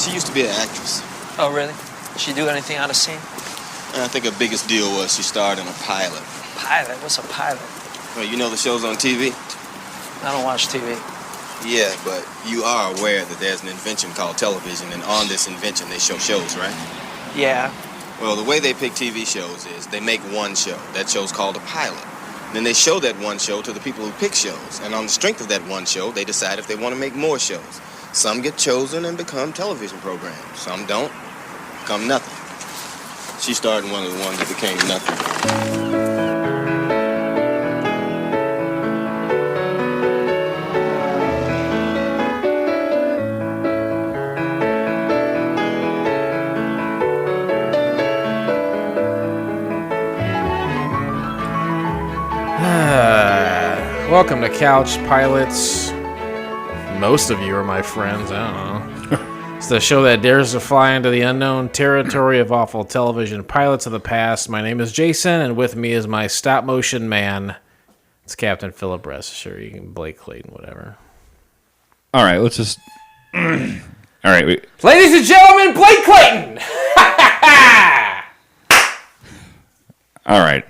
She used to be an actress. Oh, really? Did she do anything out of scene? And I think her biggest deal was she starred in a pilot. Pilot? What's a pilot? Well, you know the shows on TV? I don't watch TV. Yeah, but you are aware that there's an invention called television, and on this invention they show shows, right? Yeah. Well, the way they pick TV shows is they make one show. That show's called a pilot. Then they show that one show to the people who pick shows, and on the strength of that one show, they decide if they want to make more shows. Some get chosen and become television programs. Some don't, become nothing. She starred in one of the ones that became nothing. Welcome to Couch Pilots. Most of you are my friends. I don't know. It's the show that dares to fly into the unknown territory of awful television pilots of the past. My name is Jason, and with me is my stop-motion man. It's Captain Philip Rest. Sure, you can Blake Clayton, whatever. All right, let's just... All right. Ladies and gentlemen, Blake Clayton! All right.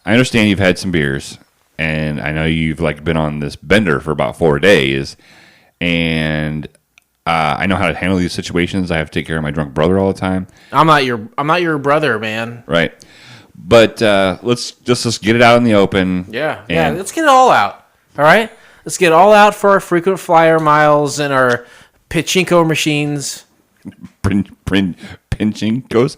I understand you've had some beers, and I know you've been on this bender for about 4 days, and I know how to handle these situations. I have to take care of my drunk brother all the time. I'm not your brother, man. Right. But let's just get it out in the open. Yeah, let's get it all out. All right? Let's get it all out for our frequent flyer miles and our pachinko machines. Pinchinkos?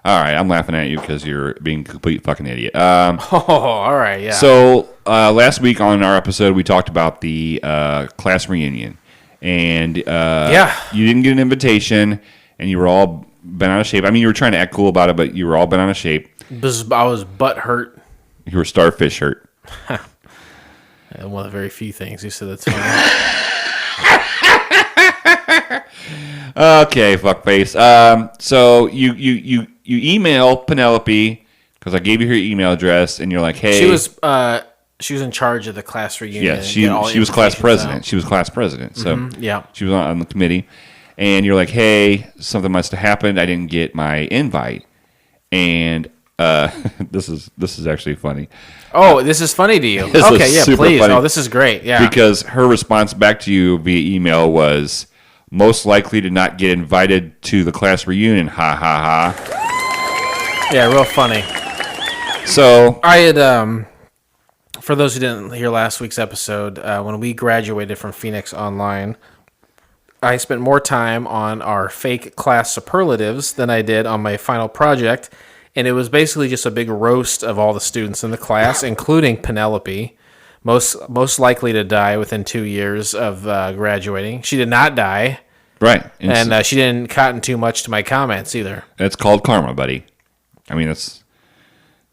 All right, I'm laughing at you because you're being a complete fucking idiot. All right, yeah. So last week on our episode, we talked about the class reunion, and you didn't get an invitation, and you were all bent out of shape. I mean, you were trying to act cool about it, but you were all bent out of shape. I was butt hurt. You were starfish hurt. One of the very few things you said that's funny. Okay, fuckface. So you email Penelope because I gave you her email address, and you're like, "Hey." She was in charge of the class reunion. Yeah, she was class president. She was class president. So she was on the committee, and you're like, "Hey, something must have happened. I didn't get my invite." And this is actually funny. Oh, this is funny to you? Okay, yeah, please. Funny. Oh, this is great. Yeah, because her response back to you via email was, "Most likely to not get invited to the class reunion, ha ha ha." Yeah, real funny. So I had, for those who didn't hear last week's episode, when we graduated from Phoenix Online, I spent more time on our fake class superlatives than I did on my final project, and it was basically just a big roast of all the students in the class, including Penelope. Most likely to die within 2 years of graduating. She did not die. Right. And she didn't cotton too much to my comments either. That's called karma, buddy. I mean, that's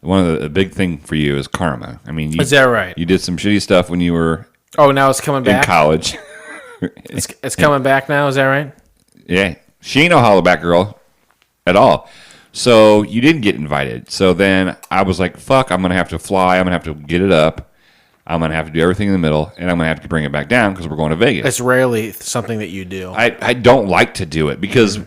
one of the big thing for you is karma. I mean, is that right? You did some shitty stuff when you were now it's coming back? In college. It's coming back now, is that right? Yeah. She ain't no hollaback girl at all. So you didn't get invited. So then I was like, fuck, I'm going to have to fly. I'm going to have to get it up. I'm going to have to do everything in the middle, and I'm going to have to bring it back down because we're going to Vegas. It's rarely something that you do. I don't like to do it because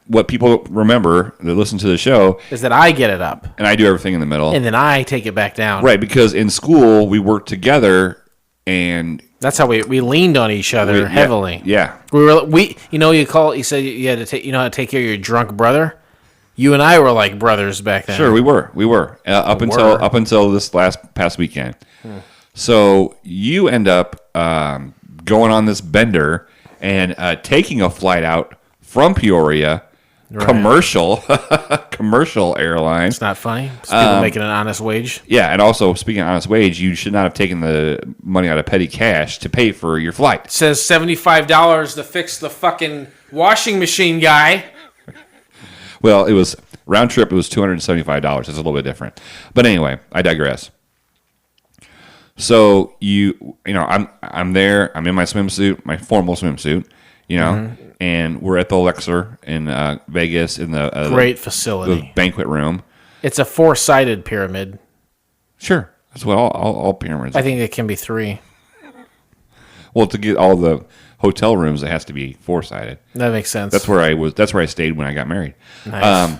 what people remember that listen to the show is that I get it up. And I do everything in the middle. And then I take it back down. Right, because in school, we worked together, and... That's how we leaned on each other heavily. Yeah. You said you had to take, how to take care of your drunk brother? You and I were like brothers back then. Sure, we were. Up until this past weekend. So you end up going on this bender and taking a flight out from Peoria, commercial airline. It's not funny. It's people making an honest wage. Yeah, and also speaking of honest wage, you should not have taken the money out of petty cash to pay for your flight. It says $75 to fix the fucking washing machine guy. Well, it was round trip. It was $275. It's a little bit different, but anyway, I digress. So I'm there. I'm in my swimsuit, my formal swimsuit, and we're at the Elixir in Vegas in the great facility, the banquet room. It's a 4-sided pyramid. Sure, that's what all pyramids. I think it can be 3. Well, to get all the hotel rooms, it has to be 4-sided. That makes sense. That's where I was. That's where I stayed when I got married. Nice.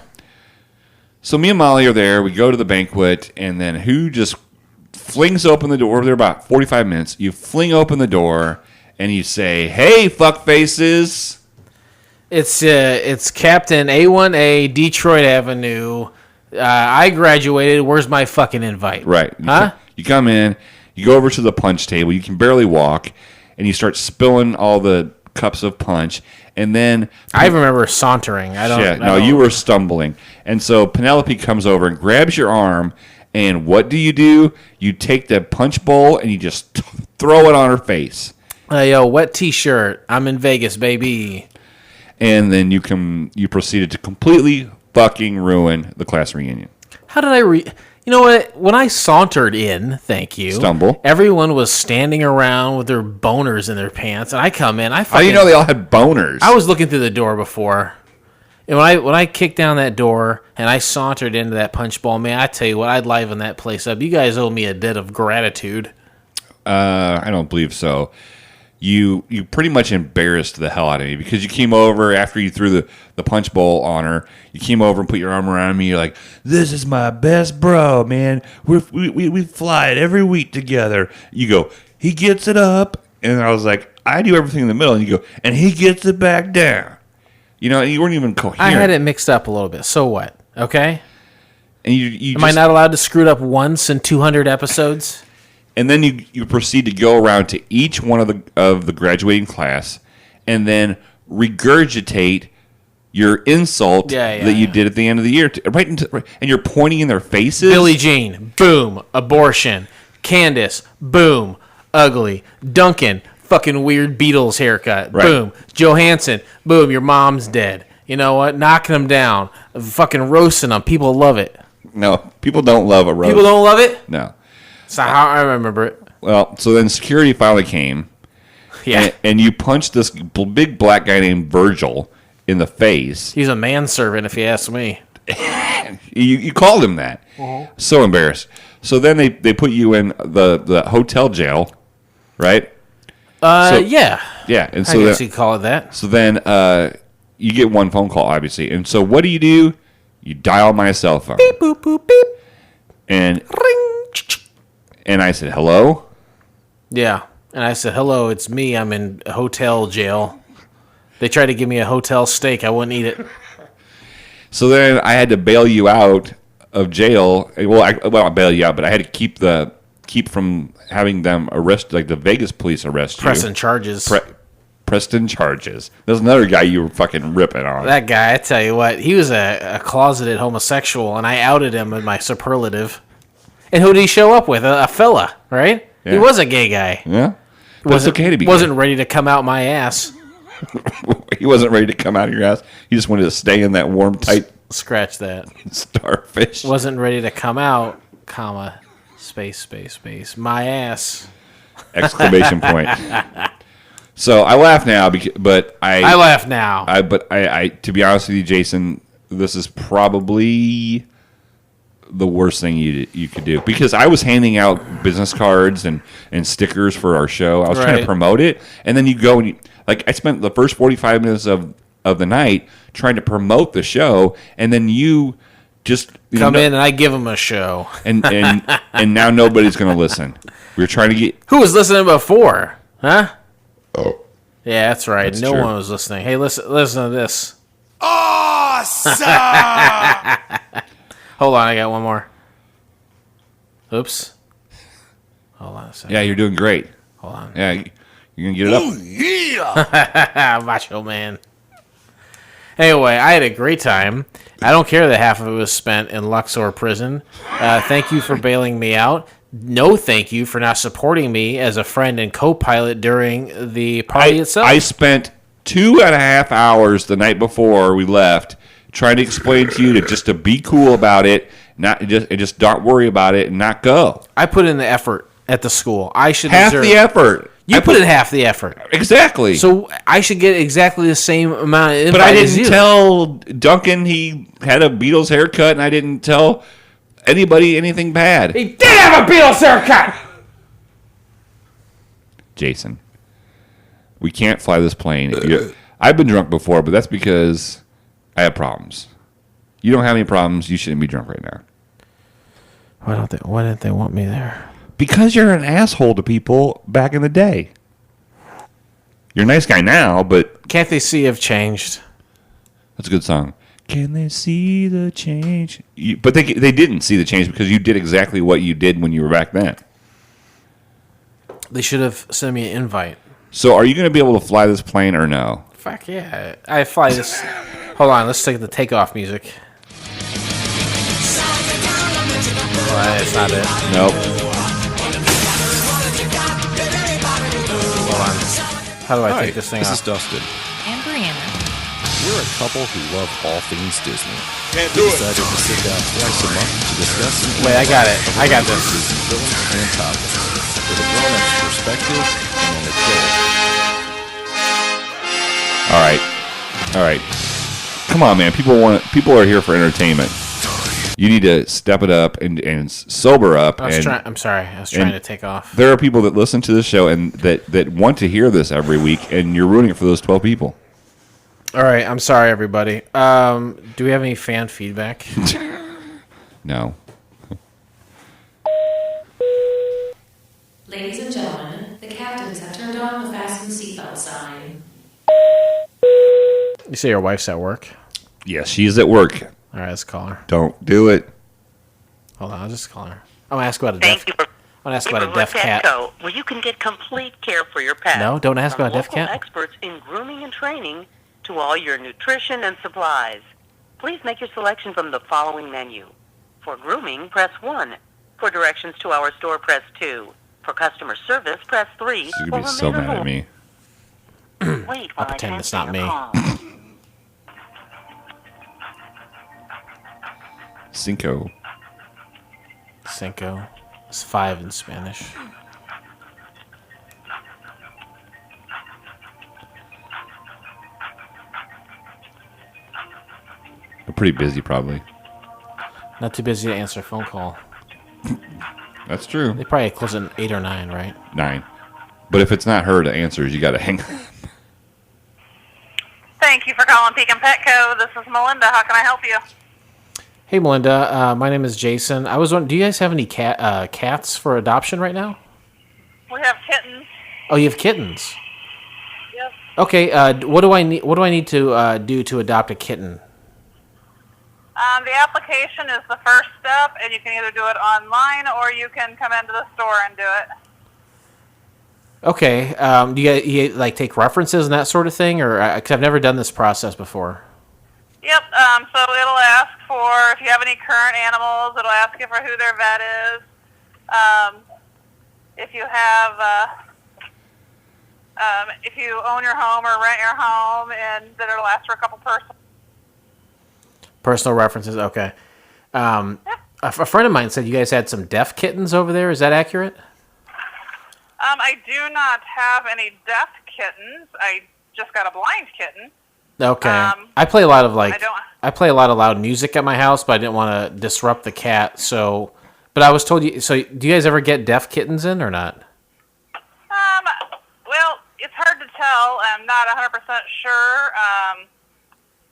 So me and Molly are there. We go to the banquet, and then who just flings open the door? We're there about 45 minutes. You fling open the door, and you say, "Hey, fuck faces." It's Captain A1A, Detroit Avenue. I graduated. Where's my fucking invite? Right. Huh? You come in, you go over to the punch table, you can barely walk, and you start spilling all the cups of punch, and then... I remember sauntering. You were stumbling. And so Penelope comes over and grabs your arm, and what do? You take the punch bowl, and you just throw it on her face. Yo, wet T-shirt. I'm in Vegas, baby. And then you proceeded to completely fucking ruin the class reunion. How did I You know what? When I sauntered in, thank you. Stumble. Everyone was standing around with their boners in their pants, and I come in. How do you know they all had boners? I was looking through the door before, and when I kicked down that door and I sauntered into that punch bowl, man, I tell you what, I'd liven that place up. You guys owe me a debt of gratitude. I don't believe so. You pretty much embarrassed the hell out of me because you came over after you threw the punch bowl on her. You came over and put your arm around me. You're like, "This is my best bro, man. We fly it every week together." You go, "He gets it up," and I was like, "I do everything in the middle," and you go, "And he gets it back down." You know, and you weren't even coherent. I had it mixed up a little bit. So what? Okay. And you am I not allowed to screw it up once in 200 episodes? And then you proceed to go around to each one of the graduating class, and then regurgitate your insult that you did at the end of the year, and you're pointing in their faces. Billie Jean, boom, abortion. Candace, boom, ugly. Duncan, fucking weird Beatles haircut, boom. Johansson, boom, your mom's dead. You know what? Knocking them down, fucking roasting them. People love it. No, people don't love a roast. People don't love it? No. So how I remember it. Well, so then security finally came. Yeah. And you punched this big black guy named Virgil in the face. He's a manservant, if you ask me. You called him that. Uh-huh. So embarrassed. So then they put you in the hotel jail, right? Yeah. Yeah. And so I guess you call it that. So then you get one phone call, obviously. And so what do? You dial my cell phone. Beep, boop, boop, beep. And ring. And I said, "Hello?" Yeah. And I said, "Hello, it's me. I'm in hotel jail." They tried to give me a hotel steak. I wouldn't eat it. So then I had to bail you out of jail. Well, not bail you out, but I had to keep from having them arrest, like the Vegas police arrest Pressing you. charges. Preston charges. There's another guy you were fucking ripping on. That guy, I tell you what, he was a closeted homosexual, and I outed him in my superlative. And who did he show up with? A fella, right? Yeah. He was a gay guy. Yeah. But it's okay to be wasn't ready to come out my ass. He wasn't ready to come out of your ass. He just wanted to stay in that warm, tight... Scratch that. Starfish. Wasn't ready to come out, comma, space, my ass. Exclamation point. So I laugh now, but I laugh now. But to be honest with you, Jason, this is probably the worst thing you could do, because I was handing out business cards and stickers for our show. I was trying to promote it, and then you go and I spent the first 45 minutes of the night trying to promote the show, and then you just come in and I give them a show, and now nobody's going to listen. We were trying to get who was listening before, huh? Oh, yeah, that's right. That's no true. one was listening. Hey, listen to this. Awesome! Hold on, I got one more. Oops. Hold on a second. Yeah, you're doing great. Hold on. Yeah, you're going to get it up. Oh, yeah! Macho man. Anyway, I had a great time. I don't care that half of it was spent in Luxor prison. Thank you for bailing me out. No thank you for not supporting me as a friend and co-pilot during the party itself. I spent 2.5 hours the night before we left trying to explain to you to be cool about it, just don't worry about it, and not go. I put in the effort at the school. I should half deserve the effort. You put in half the effort. Exactly. So I should get exactly the same amount of invite. But I didn't tell Duncan he had a Beatles haircut, and I didn't tell anybody anything bad. He did have a Beatles haircut! Jason, We can't fly this plane. I've been drunk before, but that's because I have problems. You don't have any problems. You shouldn't be drunk right now. Why didn't they want me there? Because you're an asshole to people back in the day. You're a nice guy now, but... Can't they see I've changed? That's a good song. Can they see the change? But they didn't see the change because you did exactly what you did when you were back then. They should have sent me an invite. So are you going to be able to fly this plane or no? Fuck yeah. I fly this. Hold on, let's take the takeoff music. That's not it. Nope. Hold on. How do I take this thing this off? is Dustin. And Brianna. We're a couple who love all things Disney. Can't We decided to sit down twice a month to discuss and Wait, I got it. I got this. Disney films and topics with a grown-up's perspective and an adult. All right. Come on, man. People are here for entertainment. You need to step it up and sober up. I'm sorry. I was trying to take off. There are people that listen to this show and that want to hear this every week, and you're rooting for those 12 people. All right. I'm sorry, everybody. Do we have any fan feedback? No. Ladies and gentlemen, the captains have turned on the fasten seatbelt sign. You say your wife's at work? Yes, she's at work. All right, let's call her. Don't do it. Hold on, I'll just call her. I'm gonna ask about a Thank deaf. you for I'm gonna ask about a deaf cat. Petco, where you can get complete care for your pet. No, don't ask From about a deaf local cat. experts in grooming and training to all your nutrition and supplies. Please make your selection from the following menu. For grooming, press 1. For directions to our store, press 2. For customer service, press 3. She's gonna be so mad at me. Wait I'll while I pretend it's transfer not your me. call. Cinco. It's 5 in Spanish. They're pretty busy, probably. Not too busy to answer a phone call. That's true. They probably close at 8 or 9, right? 9. But if it's not her that answers, you got to hang. Thank you for calling Pekin Petco. This is Melinda. How can I help you? Hey, Melinda. My name is Jason. I was wondering, do you guys have any cats for adoption right now? We have kittens. Oh, you have kittens. Yes. Okay. What do I need? What do I need to do to adopt a kitten? The application is the first step, and you can either do it online or you can come into the store and do it. Okay. Do you like take references and that sort of thing, or because I've never done this process before? Yep. So it'll ask for if you have any current animals. It'll ask you for who their vet is. If you have, if you own your home or rent your home, and then it'll ask for a couple Personal references. Okay. A friend of mine said you guys had some deaf kittens over there. Is that accurate? I do not have any deaf kittens. I just got a blind kitten. Okay. I play a lot of don't- I play a lot of loud music at my house, but I didn't want to disrupt the cat. So, but I was told you. So, do you guys ever get deaf kittens in or not? Well, it's hard to tell. I'm not 100% sure.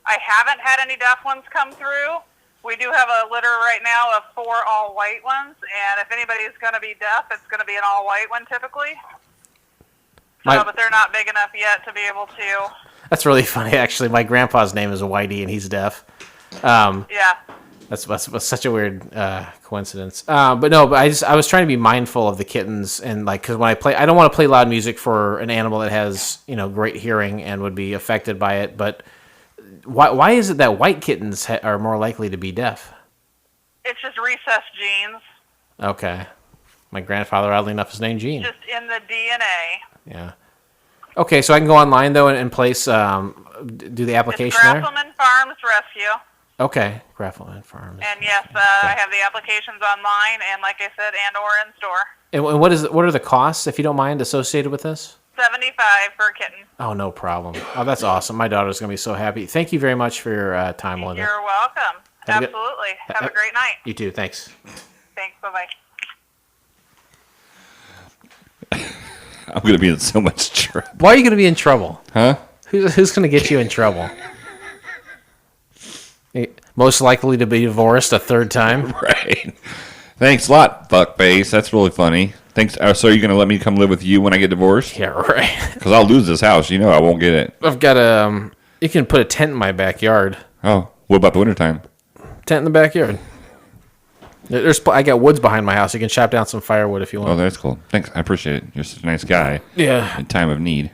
I haven't had any deaf ones come through. We do have a litter right now of 4 all-white ones, and if anybody's going to be deaf, it's going to be an all-white one typically. But they're not big enough yet to be able to. That's really funny, actually. My grandpa's name is Whitey, and he's deaf. Yeah. That's such a weird coincidence. But I was trying to be mindful of the kittens, and because when I don't want to play loud music for an animal that has great hearing and would be affected by it. But why is it that white kittens are more likely to be deaf? It's just recessed genes. Okay, my grandfather, oddly enough, is named Gene. Just in the DNA. Yeah. Okay, so I can go online though and place do the application It's there. Graffelman Farms Rescue. Okay, Graffelman Farms. And yes, I have the applications online, and like I said, and or in store. And what are the costs, if you don't mind, associated with this? $75 for a kitten. Oh, no problem. Oh, that's awesome. My daughter's going to be so happy. Thank you very much for your time, Melinda. You're welcome. Have a good- Absolutely. Have a great night. You too. Thanks. Thanks. Bye-bye. I'm going to be in so much trouble. Why are you going to be in trouble? Huh? Who's going to get you in trouble? Most likely to be divorced a third time. Right. Thanks a lot, fuckface. That's really funny. Thanks. So are you going to let me come live with you when I get divorced? Yeah, right. Because I'll lose this house. You know I won't get it. I've got you can put a tent in my backyard. Oh, what about the wintertime? Tent in the backyard. I got woods behind my house. You can chop down some firewood if you want. Oh, that's cool. Thanks. I appreciate it. You're such a nice guy. Yeah. In time of need.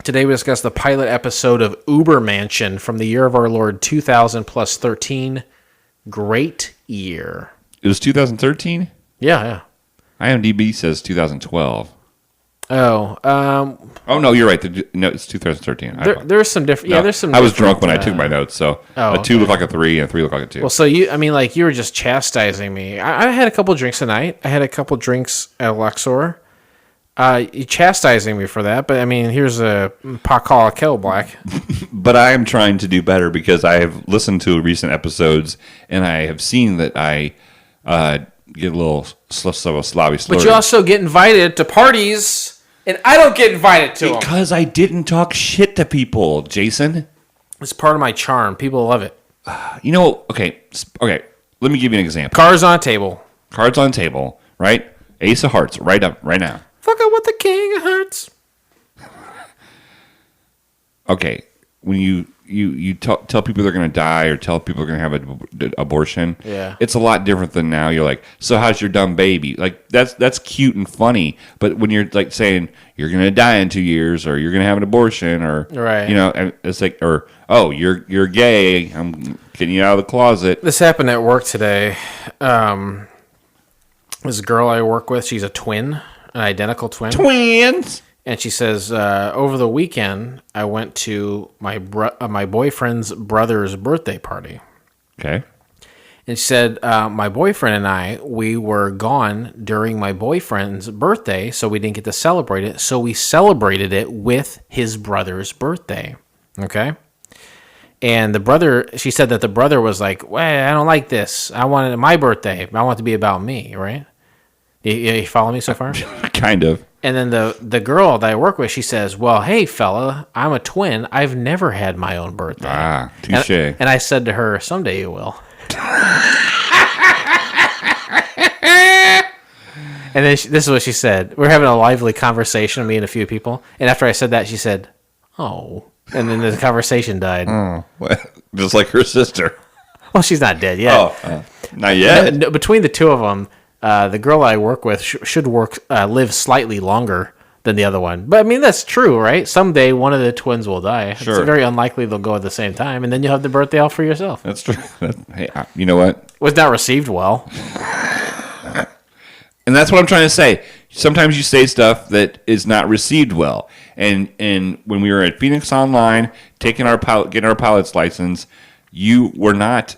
Today we discuss the pilot episode of Ubermansion from the year of our Lord 2000 plus 13. Great year. It was 2013? Yeah. IMDb says 2012. Oh. Oh, no, you're right. No, it's 2013. There's some different. Yeah, there's some. I was drunk when I took my notes, so a 2 looked like a 3 and a 3 looked like a 2. Well, so you were just chastising me. I had a couple drinks tonight. I had a couple drinks at Luxor. You chastising me for that, but I mean, here's a Pakala Kettle Black. But I am trying to do better because I have listened to recent episodes and I have seen that I get a little slobby slurry. But you also get invited to parties, and I don't get invited to them. Because I didn't talk shit to people, Jason. It's part of my charm. People love it. You know, okay. Let me give you an example. Cards on table. Cards on table, right? Ace of Hearts, right now. Fucking with the King of Hearts. Okay, when you tell people they're going to die or tell people they're going to have an abortion, yeah, it's a lot different than now. You're like, so how's your dumb baby? Like that's cute and funny, but when you're like saying you're going to die in 2 years or you're going to have an abortion or right, you know, it's like, or oh, you're gay, I'm getting you out of the closet. This happened at work today. This girl I work with, she's a twin. An identical twin. Twins! And she says, over the weekend, I went to my boyfriend's brother's birthday party. Okay. And she said, my boyfriend and we were gone during my boyfriend's birthday, so we didn't get to celebrate it. So we celebrated it with his brother's birthday. Okay? And she said that the brother was like, well, I don't like this. I wanted my birthday. I want it to be about me, right? You follow me so far? Kind of. And then the girl that I work with, she says, well, hey, fella, I'm a twin. I've never had my own birthday. Ah, touche. And I said to her, someday you will. And then this is what she said. We're having a lively conversation, me and a few people. And after I said that, she said, oh. And then the conversation died. Oh, well, just like her sister. Well, she's not dead yet. Oh, not yet? No, between the two of them, the girl I work with should live slightly longer than the other one. But, I mean, that's true, right? Someday one of the twins will die. Sure. It's very unlikely they'll go at the same time, and then you'll have the birthday all for yourself. That's true. Hey, you know what? Was not received well. And that's what I'm trying to say. Sometimes you say stuff that is not received well. And when we were at Phoenix Online, getting our pilot's license, you were not...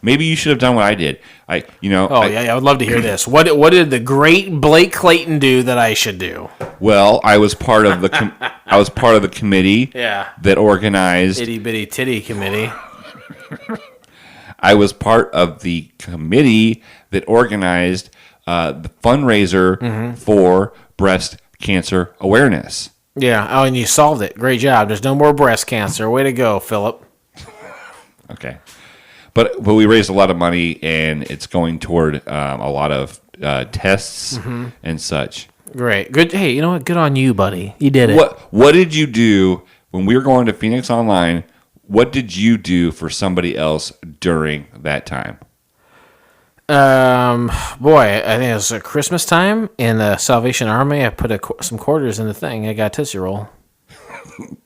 maybe you should have done what I did. I would love to hear this. What did the great Blake Clayton do that I should do? Well, I was part of the committee that organized Itty Bitty Titty Committee. I was part of the committee that organized the fundraiser for breast cancer awareness. Yeah. Oh, and you solved it. Great job. There's no more breast cancer. Way to go, Philip. Okay. But we raised a lot of money, and it's going toward a lot of tests and such. Great. Good. Hey, you know what? Good on you, buddy. You did it. What did you do when we were going to Phoenix Online? What did you do for somebody else during that time? Boy, I think it was Christmas time in the Salvation Army. I put some quarters in the thing. I got a Tootsie Roll.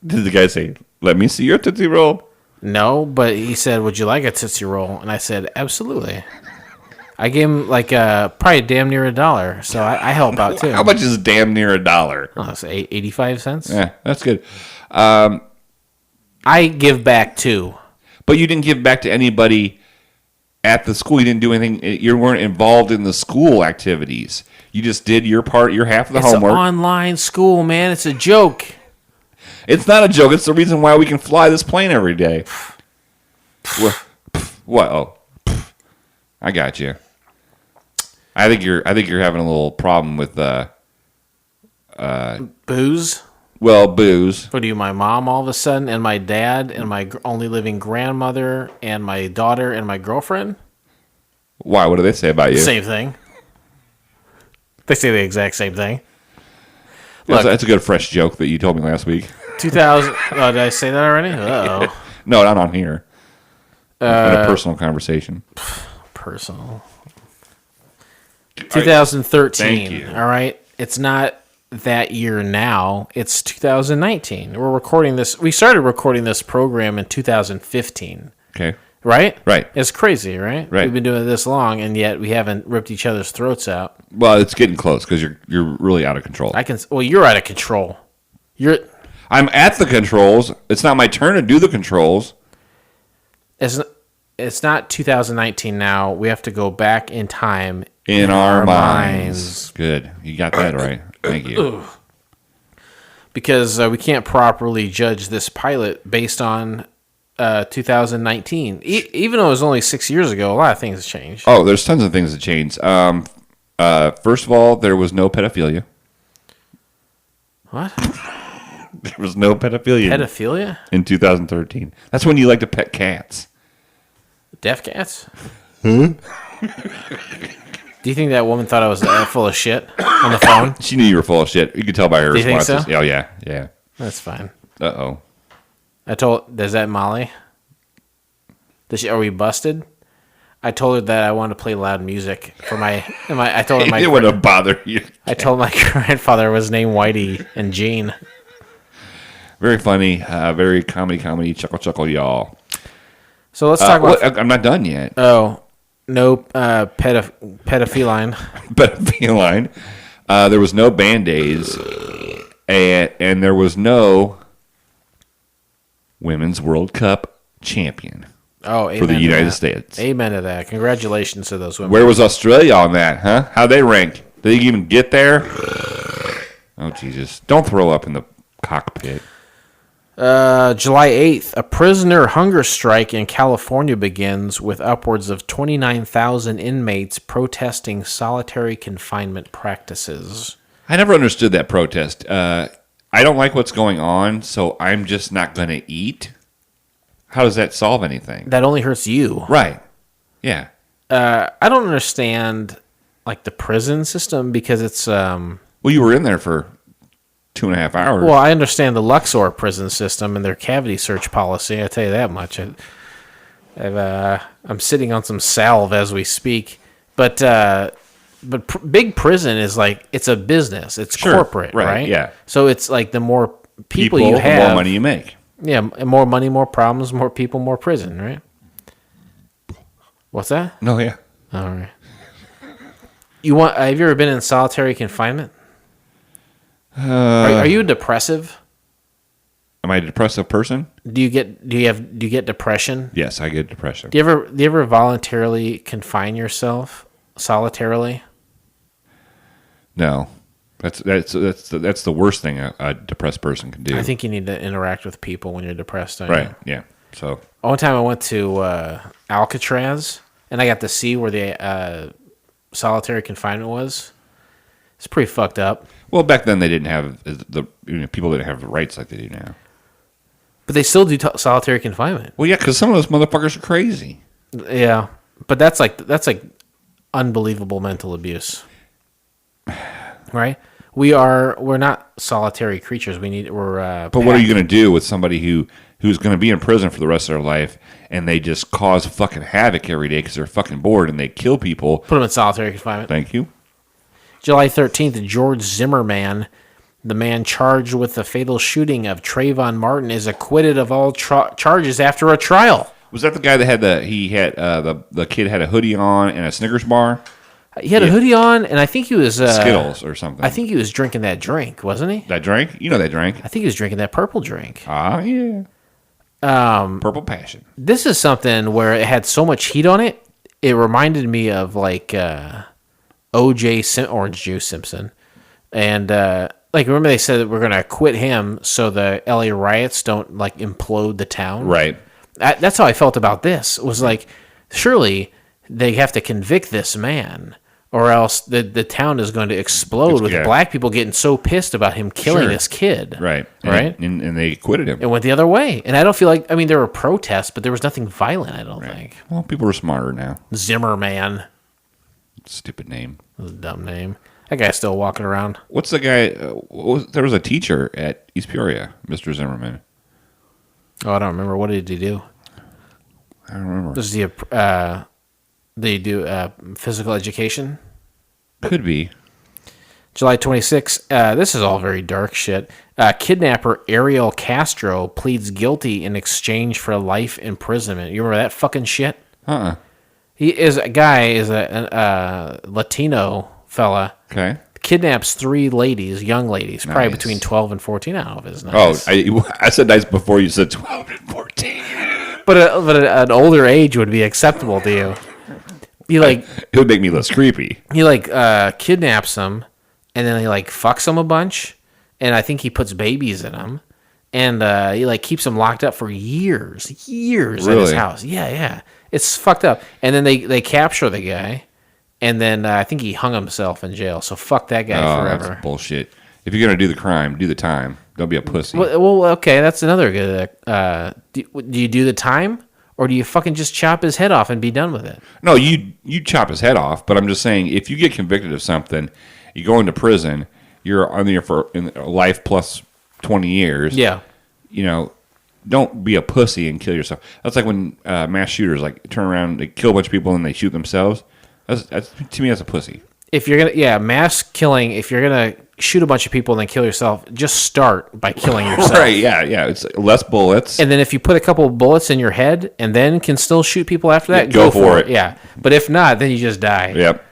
Did the guy say, "Let me see your Tootsie Roll"? No, but he said, "Would you like a Tootsie Roll?" And I said, "Absolutely." I gave him probably damn near $1, so I help out too. How much is damn near $1? Oh, it's 85 cents. Yeah, that's good. I give back too. But you didn't give back to anybody at the school. You didn't do anything. You weren't involved in the school activities. You just did your part, your half of the homework. It's an online school, man. It's a joke. It's not a joke. It's the reason why we can fly this plane every day. What? Oh, I got you. I think you're having a little problem with Booze? Well, booze. What are you, my mom all of a sudden, and my dad, and my only living grandmother, and my daughter, and my girlfriend? Why? What do they say about you? Same thing. They say the exact same thing. That's a good fresh joke that you told me last week. 2000. Oh, did I say that already? Uh-oh. No, not on here. In a personal conversation. Personal. 2013. Thank you. All right. It's not that year now. It's 2019. We're recording this. We started recording this program in 2015. Okay. Right? Right. It's crazy, right? Right. We've been doing it this long, and yet we haven't ripped each other's throats out. Well, it's getting close because you're really out of control. Well, you're out of control. I'm at the controls. It's not my turn to do the controls. It's not 2019 now. We have to go back in time. In our minds. Good. You got that right. Thank you. Because we can't properly judge this pilot based on 2019. Even though it was only 6 years ago, a lot of things have changed. Oh, there's tons of things that changed. First of all, there was no pedophilia. What? There was no pedophilia. Pedophilia? In 2013. That's when you like to pet cats. Deaf cats? Do you think that woman thought I was full of shit on the phone? She knew you were full of shit. You could tell by her Do you think responses. so? Oh, yeah. Yeah. That's fine. Uh-oh. Is that Molly? Are we busted? I told her that I wanted to play loud music for I told her It wouldn't bother you. I told my grandfather was named Whitey and Gene. Very funny. Very comedy, chuckle, y'all. So let's talk about... I'm not done yet. Oh, no pedophiline. Pedophiline. There was no Band-Aids, and there was no Women's World Cup champion for the United States. Amen to that. Congratulations to those women. Where was Australia on that, huh? How'd they rank? Did they even get there? Oh, Jesus. Don't throw up in the cockpit. July 8th, a prisoner hunger strike in California begins with upwards of 29,000 inmates protesting solitary confinement practices. I never understood that protest. I don't like what's going on, so I'm just not going to eat. How does that solve anything? That only hurts you. Right. Yeah. I don't understand like the prison system because it's... Well, you were in there for 2.5 hours. Well, I understand the Luxor prison system and their cavity search policy. I tell you that much. I'm sitting on some salve as we speak, but big prison is like it's a business. It's corporate, right? Yeah. So it's like the more people you have, the more money you make. Yeah, more money, more problems, more people, more prison, right? What's that? No, yeah. All right. Have you ever been in solitary confinement? Are you a depressive? Am I a depressive person? Do you get depression? Yes, I get depression. Do you ever voluntarily confine yourself solitarily? No. That's the worst thing a depressed person can do. I think you need to interact with people when you're depressed. Right. Yeah. So one time I went to Alcatraz and I got to see where the solitary confinement was. It's pretty fucked up. Well, back then they didn't have people didn't have the rights like they do now. But they still do solitary confinement. Well, yeah, because some of those motherfuckers are crazy. Yeah, but that's like unbelievable mental abuse, right? We're not solitary creatures. But what are you going to do with somebody who's going to be in prison for the rest of their life and they just cause fucking havoc every day because they're fucking bored and they kill people? Put them in solitary confinement. Thank you. July 13th, George Zimmerman, the man charged with the fatal shooting of Trayvon Martin, is acquitted of all charges after a trial. Was that the guy that had the kid had a hoodie on and a Snickers bar? He had a hoodie on, and I think he was Skittles or something. I think he was drinking that drink, wasn't he? That drink? You know that drink. I think he was drinking that purple drink. Ah, yeah. Purple Passion. This is something where it had so much heat on it. It reminded me of like Orange Juice Simpson, and like remember they said that we're going to acquit him so the LA riots don't like implode the town. Right. That's how I felt about this. It was like surely they have to convict this man, or else the town is going to explode with black people getting so pissed about him killing this kid. Right. Right? And they acquitted him. It went the other way. And I don't feel like, I mean, there were protests, but there was nothing violent, I don't think. Well, people are smarter now. Zimmerman. Stupid name. That was a dumb name. That guy's still walking around. What's the guy? There was a teacher at East Peoria, Mr. Zimmerman. Oh, I don't remember. What did he do? I don't remember. Does he do physical education? Could be. July 26. This is all very dark shit. Kidnapper Ariel Castro pleads guilty in exchange for life imprisonment. You remember that fucking shit? He is a Latino fella. Okay. Kidnaps 3 ladies, young ladies, probably between 12 and 14. I don't know if it's nice. I said nice before you said 12 and 14. But an older age would be acceptable to you. It would make me less creepy. He kidnaps them, and then he fucks them a bunch, and I think he puts babies in them, and he keeps them locked up for years at his house. Yeah, it's fucked up. And then they capture the guy, and then I think he hung himself in jail. So fuck that guy forever. That's bullshit. If you're gonna do the crime, do the time. Don't be a pussy. Well, okay, that's another good. Do you do the time? Or do you fucking just chop his head off and be done with it? No, you chop his head off. But I'm just saying, if you get convicted of something, you go into prison, you're on there for life plus 20 years. Yeah. Don't be a pussy and kill yourself. That's like when mass shooters turn around, they kill a bunch of people, and they shoot themselves. That's to me, that's a pussy. If you're gonna, mass killing. If you're gonna shoot a bunch of people and then kill yourself, just start by killing yourself. Right? Yeah. It's less bullets. And then if you put a couple of bullets in your head and then can still shoot people after that, go for it. Yeah. But if not, then you just die. Yep.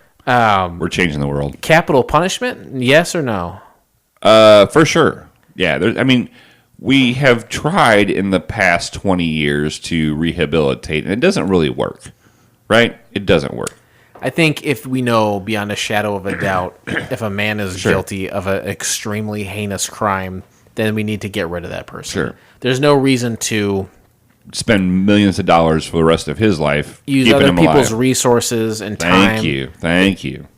We're changing the world. Capital punishment? Yes or no? For sure. Yeah. We have tried in the past 20 years to rehabilitate, and it doesn't really work. Right? It doesn't work. I think if we know beyond a shadow of a doubt if a man is guilty of an extremely heinous crime, then we need to get rid of that person. Sure. There's no reason to spend millions of dollars for the rest of his life use keeping other him people's alive. resources and time. Thank you.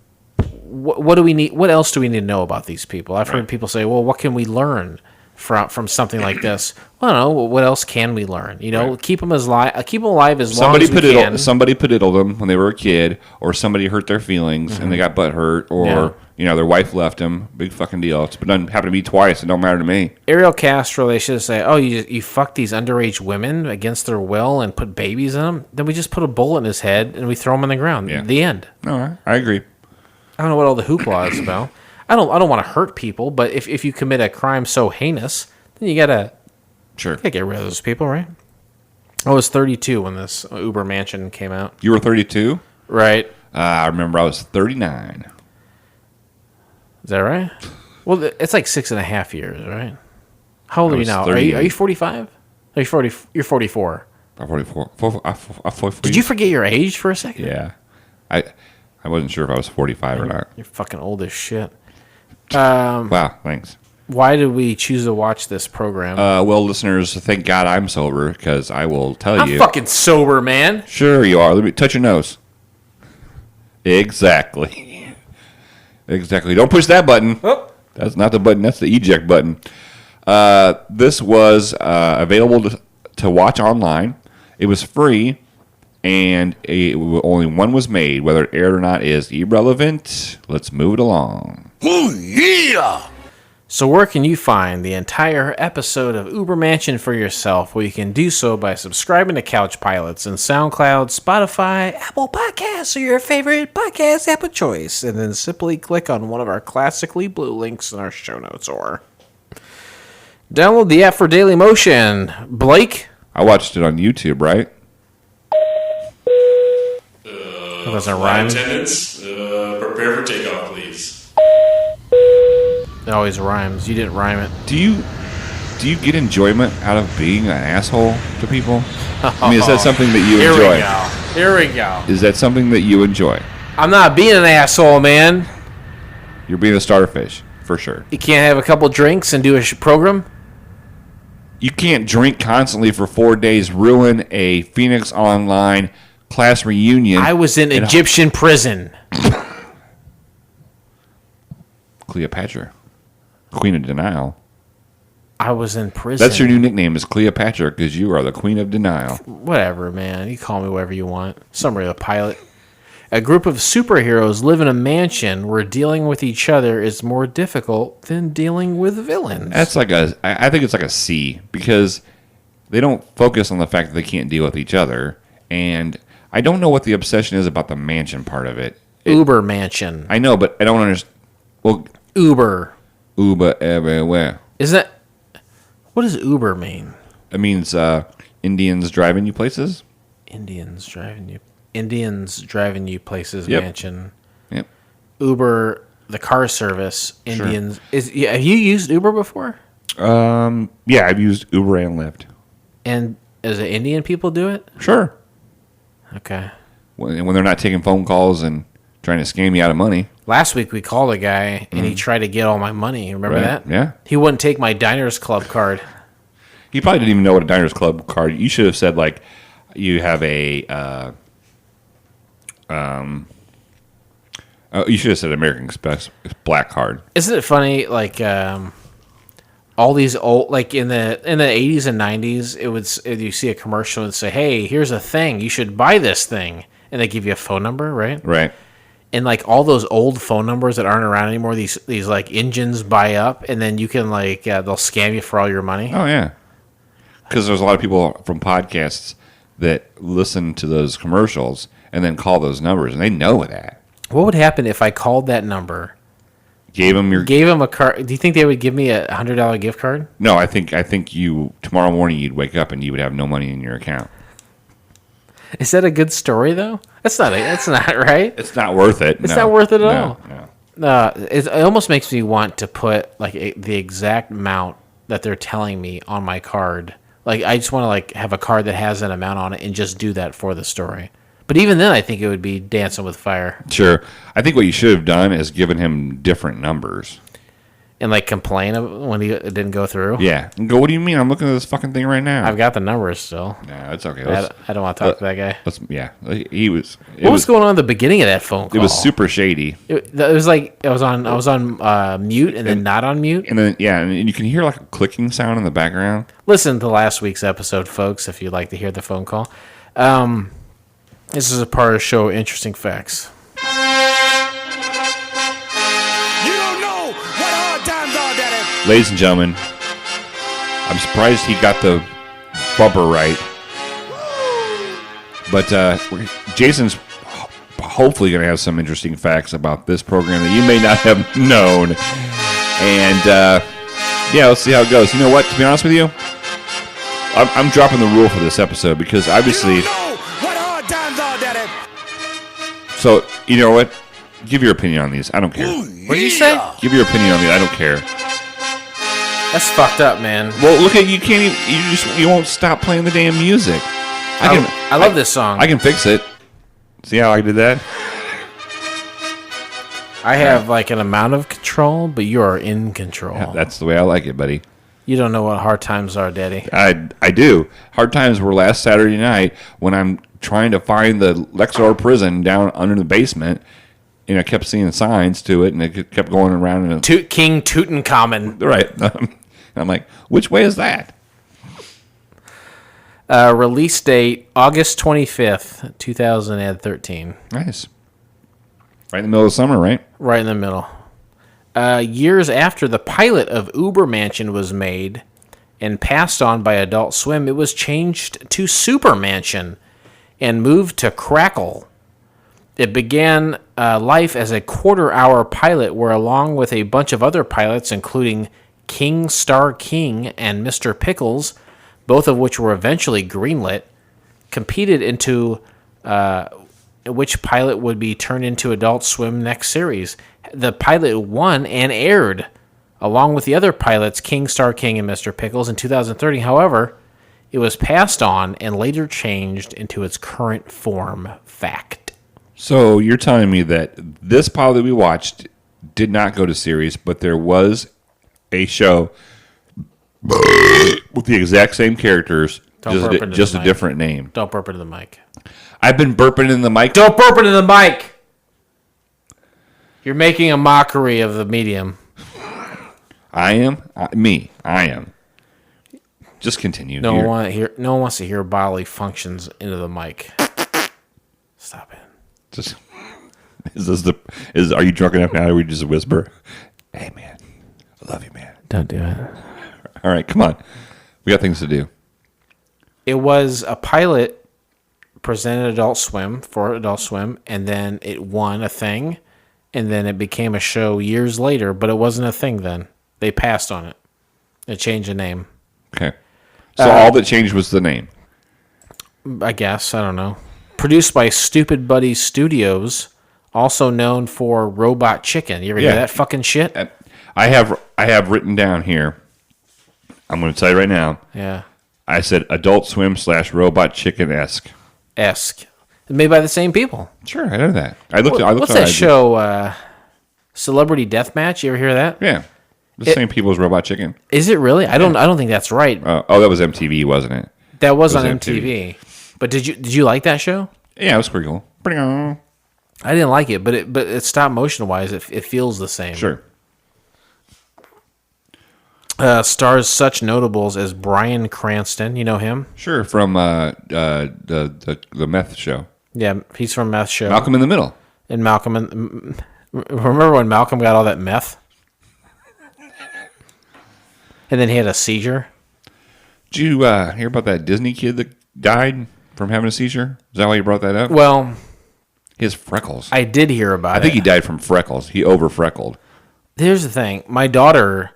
What do we need? What else do we need to know about these people? I've heard people say, "Well, what can we learn from something like this?" Well, I don't know. What else can we learn? Keep them alive as long as we can. Somebody pediddled them when they were a kid, or somebody hurt their feelings and they got butt hurt, or their wife left them. Big fucking deal. It's done happened to me twice. It don't matter to me. Ariel Castro, they should say, "Oh, you fuck these underage women against their will and put babies in them." Then we just put a bullet in his head and we throw him on the ground. Yeah. The end. No, I agree. I don't know what all the hoopla is about. I don't want to hurt people, but if you commit a crime so heinous, then you gotta get rid of those people, right? I was 32 when this Ubermansion came out. You were 32? Right. I remember I was 39. Is that right? Well, it's like 6.5 years, right? How old are you now? Are you 45? Are you 40? You're 44. I'm 44. I'm 44. Did you forget your age for a second? Yeah. I wasn't sure if I was 45 or not. You're fucking old as shit. Wow, thanks. Why did we choose to watch this program? Well, listeners, thank God I'm sober, because I will tell you. I'm fucking sober, man. Sure you are. Let me touch your nose. Exactly. Don't push that button. Oh. That's not the button. That's the eject button. This was available to watch online. It was free, and only one was made. Whether it aired or not is irrelevant. Let's move it along. Oh, yeah! So where can you find the entire episode of Ubermansion for yourself? Well, you can do so by subscribing to Couch Pilots and SoundCloud, Spotify, Apple Podcasts, or your favorite podcast app of choice, and then simply click on one of our classically blue links in our show notes, or download the app for Daily Motion. Blake? I watched it on YouTube, right? That doesn't rhyme. Attendants, prepare for takeoff, please. It always rhymes. You didn't rhyme it. Do you get enjoyment out of being an asshole to people? I mean, is that something that you enjoy? Here we go. Is that something that you enjoy? I'm not being an asshole, man. You're being a starfish, for sure. You can't have a couple drinks and do a program? You can't drink constantly for 4 days, ruin a Phoenix Online class reunion. I was in Egyptian prison. Cleopatra, Queen of Denial. I was in prison. That's your new nickname, is Cleopatra, because you are the Queen of Denial. Whatever, man. You call me whatever you want. Summary of the pilot. A group of superheroes live in a mansion where dealing with each other is more difficult than dealing with villains. That's like I think it's like a C, because they don't focus on the fact that they can't deal with each other. And I don't know what the obsession is about the mansion part of it. Ubermansion. I know, but I don't understand. Well, Uber everywhere. Is that... What does Uber mean? It means Indians driving you places. Indians driving you places. Yep. Mansion. Yep. Uber, the car service. Sure. Indians. Have you used Uber before? Yeah, I've used Uber and Lyft. And does the Indian people do it? Sure. Okay. When they're not taking phone calls and trying to scam you out of money. Last week we called a guy and he tried to get all my money. Remember that? Yeah. He wouldn't take my Diners Club card. He probably didn't even know what a Diners Club card. You should have said, like, you have a you should have said American Express Black Card. Isn't it funny? Like all these old, like in the 80s and 90s, it would, you see a commercial and say, "Hey, here's a thing. You should buy this thing," and they give you a phone number, right? Right. And like all those old phone numbers that aren't around anymore, these like engines buy up, and then you can like they'll scam you for all your money. Oh yeah. Because there's a lot of people from podcasts that listen to those commercials and then call those numbers, and they know that. What would happen if I called that number? Gave them a card. Do you think they would give me a $100 gift card? No, I think you tomorrow morning you'd wake up and you would have no money in your account. Is that a good story though? That's not right. It's not worth it. It's not worth it at all. No. It almost makes me want to put like the exact amount that they're telling me on my card. Like I just want to like have a card that has an amount on it and just do that for the story. But even then, I think it would be dancing with fire. Sure. I think what you should have done is given him different numbers. And like complain when it didn't go through? Yeah. And go, what do you mean? I'm looking at this fucking thing right now. I've got the numbers still. No, it's okay. I don't want to talk to that guy. He was... What was going on at the beginning of that phone call? It was super shady. It was like I was on mute and then not on mute. And then, yeah, and you can hear like a clicking sound in the background. Listen to last week's episode, folks, if you'd like to hear the phone call. This is a part of the show, Interesting Facts. Ladies and gentlemen, I'm surprised he got the bumper right. But Jason's hopefully going to have some interesting facts about this program that you may not have known. And, yeah, let's see how it goes. You know what? To be honest with you, I'm dropping the rule for this episode because obviously... So, you know what? Give your opinion on these. I don't care. What did you say? Give your opinion on these. I don't care. That's fucked up, man. Well, look at you. Can't even. You won't stop playing the damn music. I love this song. I can fix it. See how I did that? I have like an amount of control, but you are in control. Yeah, that's the way I like it, buddy. You don't know what hard times are, Daddy. I do. Hard times were last Saturday night when I'm trying to find the Lexor prison down under the basement, and I kept seeing signs to it, and it kept going around. King Tutankhamun. Right. I'm like, which way is that? Release date, August 25th, 2013. Nice. Right in the middle of summer, right? Right in the middle. Years after the pilot of Ubermansion was made and passed on by Adult Swim, it was changed to Supermansion and moved to Crackle. It began life as a quarter-hour pilot where, along with a bunch of other pilots, including King Star King and Mr. Pickles, both of which were eventually greenlit, competed into which pilot would be turned into Adult Swim next series. The pilot won and aired, along with the other pilots, King Star King and Mr. Pickles, in 2030. However, it was passed on and later changed into its current form. Fact. So you're telling me that this pilot that we watched did not go to series, but there was a show with the exact same characters, just a different name. Don't burp into the mic. I've been burping in the mic. Don't burp into the mic! You're making a mockery of the medium. I am? I am. Just continue. No one wants to hear bodily functions into the mic. Stop it. Just are you drunk enough now? Or we just whisper, "Hey man, I love you, man." Don't do it. All right, come on. We got things to do. It was a pilot presented Adult Swim, and then it won a thing, and then it became a show years later, but it wasn't a thing then. They passed on it. They changed the name. Okay. So all that changed was the name. I guess. I don't know. Produced by Stupid Buddy Studios, also known for Robot Chicken. You ever hear that fucking shit? I have written down here. I'm going to tell you right now. Yeah. I said Adult Swim / Robot Chicken-esque. Made by the same people. Sure, I know that. I looked. What's that show? Celebrity Deathmatch. You ever hear that? Yeah, the same people as Robot Chicken. Is it really? I don't think that's right. That was MTV, wasn't it? That was on MTV. But did you like that show? Yeah, it was pretty cool. I didn't like it, but it stop motion wise, it feels the same. Sure. Stars such notables as Bryan Cranston. You know him? Sure, from the Meth Show. Yeah, he's from Meth Show. Malcolm in the Middle. And remember when Malcolm got all that meth? And then he had a seizure? Did you hear about that Disney kid that died from having a seizure? Is that why you brought that up? Well, he has freckles. I did hear about it. I think he died from freckles. He over-freckled. Here's the thing. My daughter,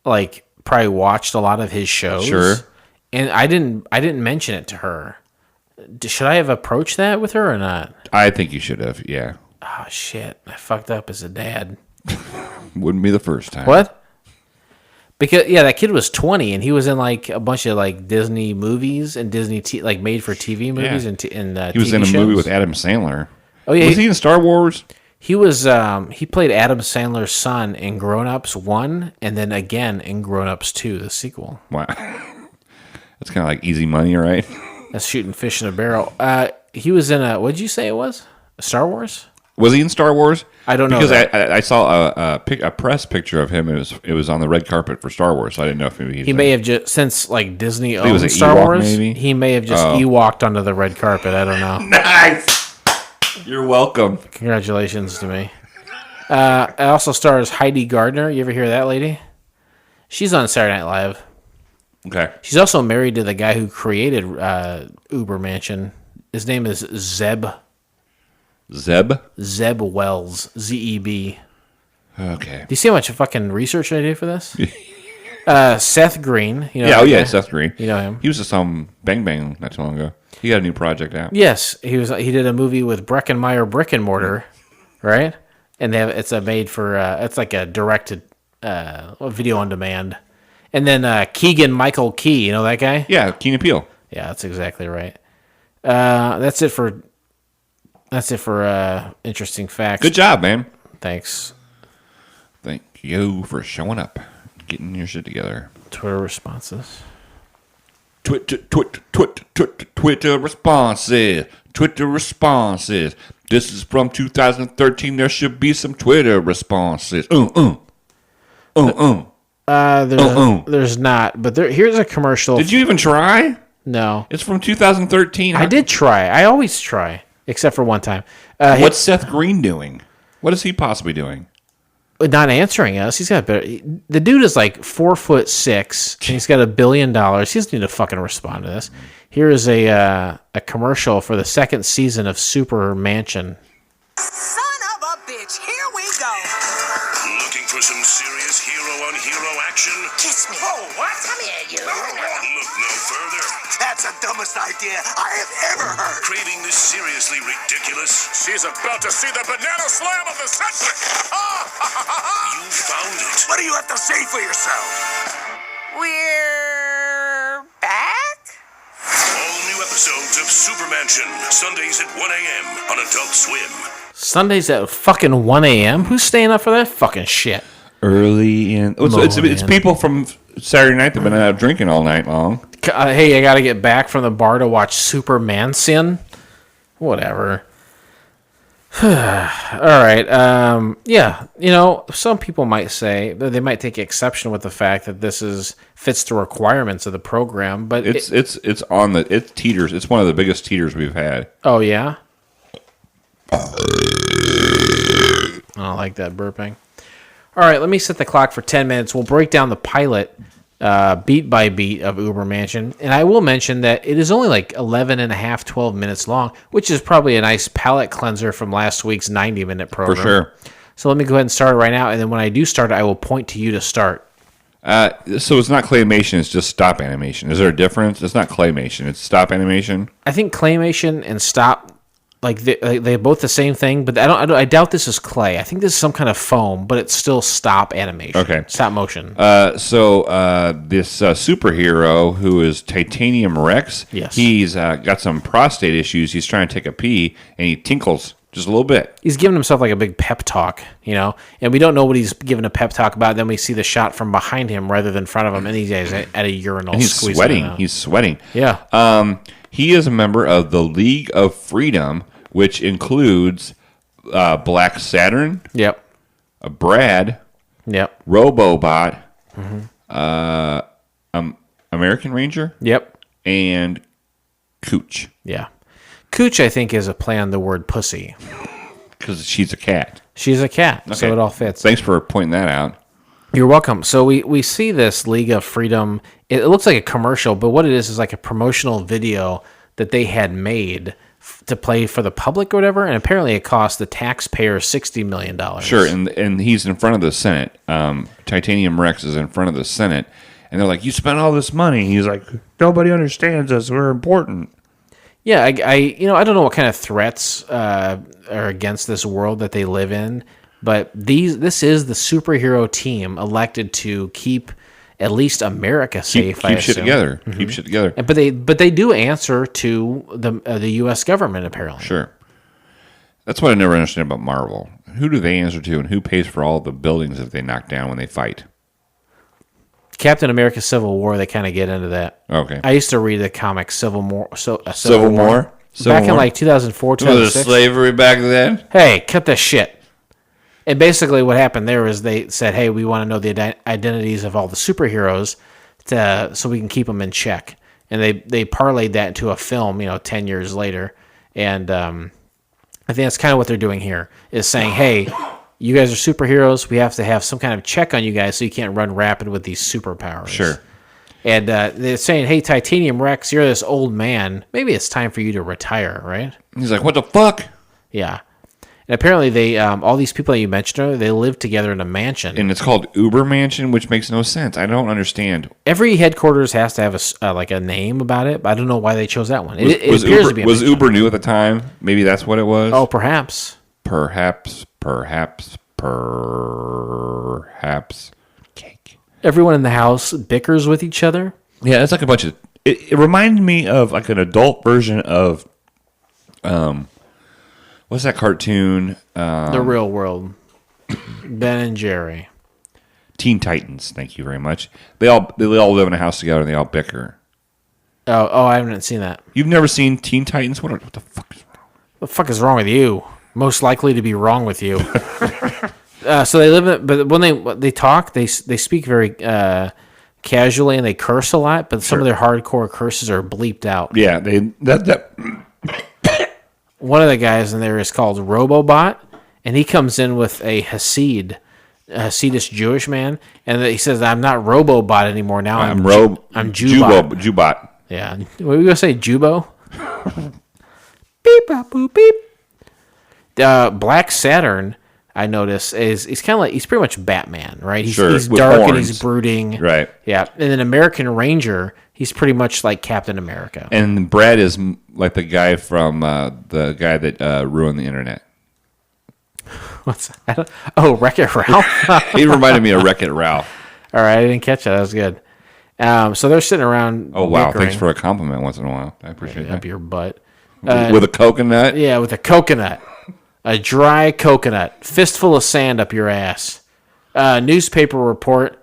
probably watched a lot of his shows. Sure. And I didn't mention it to her. Should I have approached that with her or not? I think you should have, yeah. Oh, shit. I fucked up as a dad. Wouldn't be the first time. What? Because, that kid was 20, and he was in, a bunch of, Disney movies and Disney, made-for-TV movies and he TV was in a shows. movie with Adam Sandler. Oh, yeah. Was he in Star Wars? He was, he played Adam Sandler's son in Grown Ups 1, and then again in Grown Ups 2, the sequel. Wow. That's kind of like easy money, right? That's shooting fish in a barrel. He was in what did you say it was? Star Wars? Was he in Star Wars? I don't know. Because I saw a press picture of him. It was on the red carpet for Star Wars. So I didn't know if maybe he may have just, since Disney he was owned an Star Ewok, Wars, maybe? he may have just Ewoked onto the red carpet. I don't know. Nice. You're welcome. Congratulations to me. It also stars Heidi Gardner. You ever hear that lady? She's on Saturday Night Live. Okay. She's also married to the guy who created Ubermansion. His name is Zeb. Zeb Wells. Z-E-B. Okay. Do you see how much fucking research I did for this? Seth Green. You know Seth Green. You know him. He was just on Bang Bang not too long ago. He got a new project out. Yes, he did a movie with Breckenmeyer Brick and Mortar, right? And it's a made for it's like a directed video on demand. And then Keegan Michael Key, you know that guy? Yeah, Key and Peele. Yeah, that's exactly right. That's it for interesting facts. Good job, man. Thanks. Thank you for showing up, getting your shit together. Twitter responses. Twitter responses. Twitter responses. This is from 2013. There should be some Twitter responses. There's not, but here's a commercial. Did you even try? No. It's from 2013. I did try. I always try, except for one time. What's Seth Green doing? What is he possibly doing? Not answering us. He's got better. The dude is 4'6", and he's got $1 billion. He doesn't need to fucking respond to this. Here is a commercial for the second season of Supermansion. Son of a bitch, here we go. Looking for some serious hero-on-hero action? Kiss me. Oh, what? Come here, you. Look no further. That's the dumbest idea I have ever heard. Craving the seriously ridiculous? She's about to see the banana slam of the century. You found it. What do you have to say for yourself? We're back? All new episodes of Supermansion, Sundays at 1 a.m. on Adult Swim. Sundays at fucking 1 a.m.? Who's staying up for that fucking shit? Early in... It's people from Saturday night that have been out drinking all night long. Hey, I gotta get back from the bar to watch Supermansion. Whatever. All right. Yeah. Some people might say that they might take exception with the fact that this fits the requirements of the program, but it teeters. It's one of the biggest teeters we've had. Oh yeah. I don't like that burping. All right, let me set the clock for 10 minutes. We'll break down the pilot beat by beat of Ubermansion. And I will mention that it is only like 11 and a half, 12 minutes long, which is probably a nice palate cleanser from last week's 90-minute program. For sure. So let me go ahead and start it right now. And then when I do start it, I will point to you to start. So it's not claymation, it's just stop animation. Is there a difference? It's not claymation, it's stop animation? I think claymation and stop... they're both the same thing, but I doubt this is clay. I think this is some kind of foam, but it's still stop animation. Okay. Stop motion. So this superhero who is Titanium Rex, yes. He's got some prostate issues. He's trying to take a pee, and he tinkles just a little bit. He's giving himself like a big pep talk, and we don't know what he's giving a pep talk about. Then we see the shot from behind him rather than in front of him, and he's at a urinal. And he's sweating. He's sweating. Yeah. He is a member of the League of Freedom, which includes Black Saturn. Yep. Brad. Yep. Robobot. American Ranger. Yep. And Cooch. Yeah. Cooch, I think, is a play on the word pussy. Because she's a cat. She's a cat, okay. So it all fits. Thanks for pointing that out. You're welcome. So we see this League of Freedom. It looks like a commercial, but what it is like a promotional video that they had made to play for the public or whatever, and apparently it cost the taxpayers $60 million. Sure, and he's in front of the Senate. Titanium Rex is in front of the Senate, and they're like, you spent all this money. He's like, nobody understands us. We're important. Yeah, I don't know what kind of threats are against this world that they live in, but this is the superhero team elected to keep at least America safe. Keep shit together. Mm-hmm. Keep shit together. But they do answer to the U.S. government apparently. Sure. That's what I never understand about Marvel. Who do they answer to, and who pays for all the buildings that they knock down when they fight? Captain America: Civil War. They kind of get into that. Okay. I used to read the comic Civil War. Civil War. Back in like 2004, 2006. Was it slavery back then? Hey, cut this shit. And basically what happened there is they said, hey, we want to know the identities of all the superheroes so we can keep them in check. And they parlayed that into a film, 10 years later. And I think that's kind of what they're doing here, is saying, hey, you guys are superheroes. We have to have some kind of check on you guys so you can't run rapid with these superpowers. Sure. And they're saying, hey, Titanium Rex, you're this old man. Maybe it's time for you to retire, right? He's like, what the fuck? Yeah. And apparently they, all these people that you mentioned earlier, they live together in a mansion. And it's called Ubermansion, which makes no sense. I don't understand. Every headquarters has to have a name about it, but I don't know why they chose that one. It appears Uber, to be a was mansion. Uber new at the time? Maybe that's what it was? Oh, perhaps. Perhaps. Cake. Everyone in the house bickers with each other. Yeah, it's like a bunch of... It reminded me of like an adult version of... what's that cartoon? The Real World. Ben and Jerry. Teen Titans. Thank you very much. They all live in a house together and they all bicker. Oh, I haven't seen that. You've never seen Teen Titans? What the fuck is wrong? What the fuck is wrong with you? Most likely to be wrong with you. So they live, but when they talk, they speak very casually and they curse a lot. But some of their hardcore curses are bleeped out. Yeah, that. One of the guys in there is called Robobot, and he comes in with a Hasidic Jewish man, and he says, "I'm not Robobot anymore. Now I'm Jubot." Jubot. Yeah, what were we gonna say, Jubo? Beep, bop, boop, beep. Black Saturn, I notice, he's kind of like, he's pretty much Batman, right? He's dark horns. And he's brooding, right? Yeah, and then American Ranger, he's pretty much like Captain America. And Brad is like the guy from the guy that ruined the internet. What's that? Oh, Wreck-It Ralph. He reminded me of Wreck-It Ralph. All right, I didn't catch that. That was good. So they're sitting around. Oh wow! Thanks for a compliment once in a while. I appreciate that. Up your butt. With a coconut. Yeah, with a coconut. A dry coconut. Fistful of sand up your ass. Newspaper report.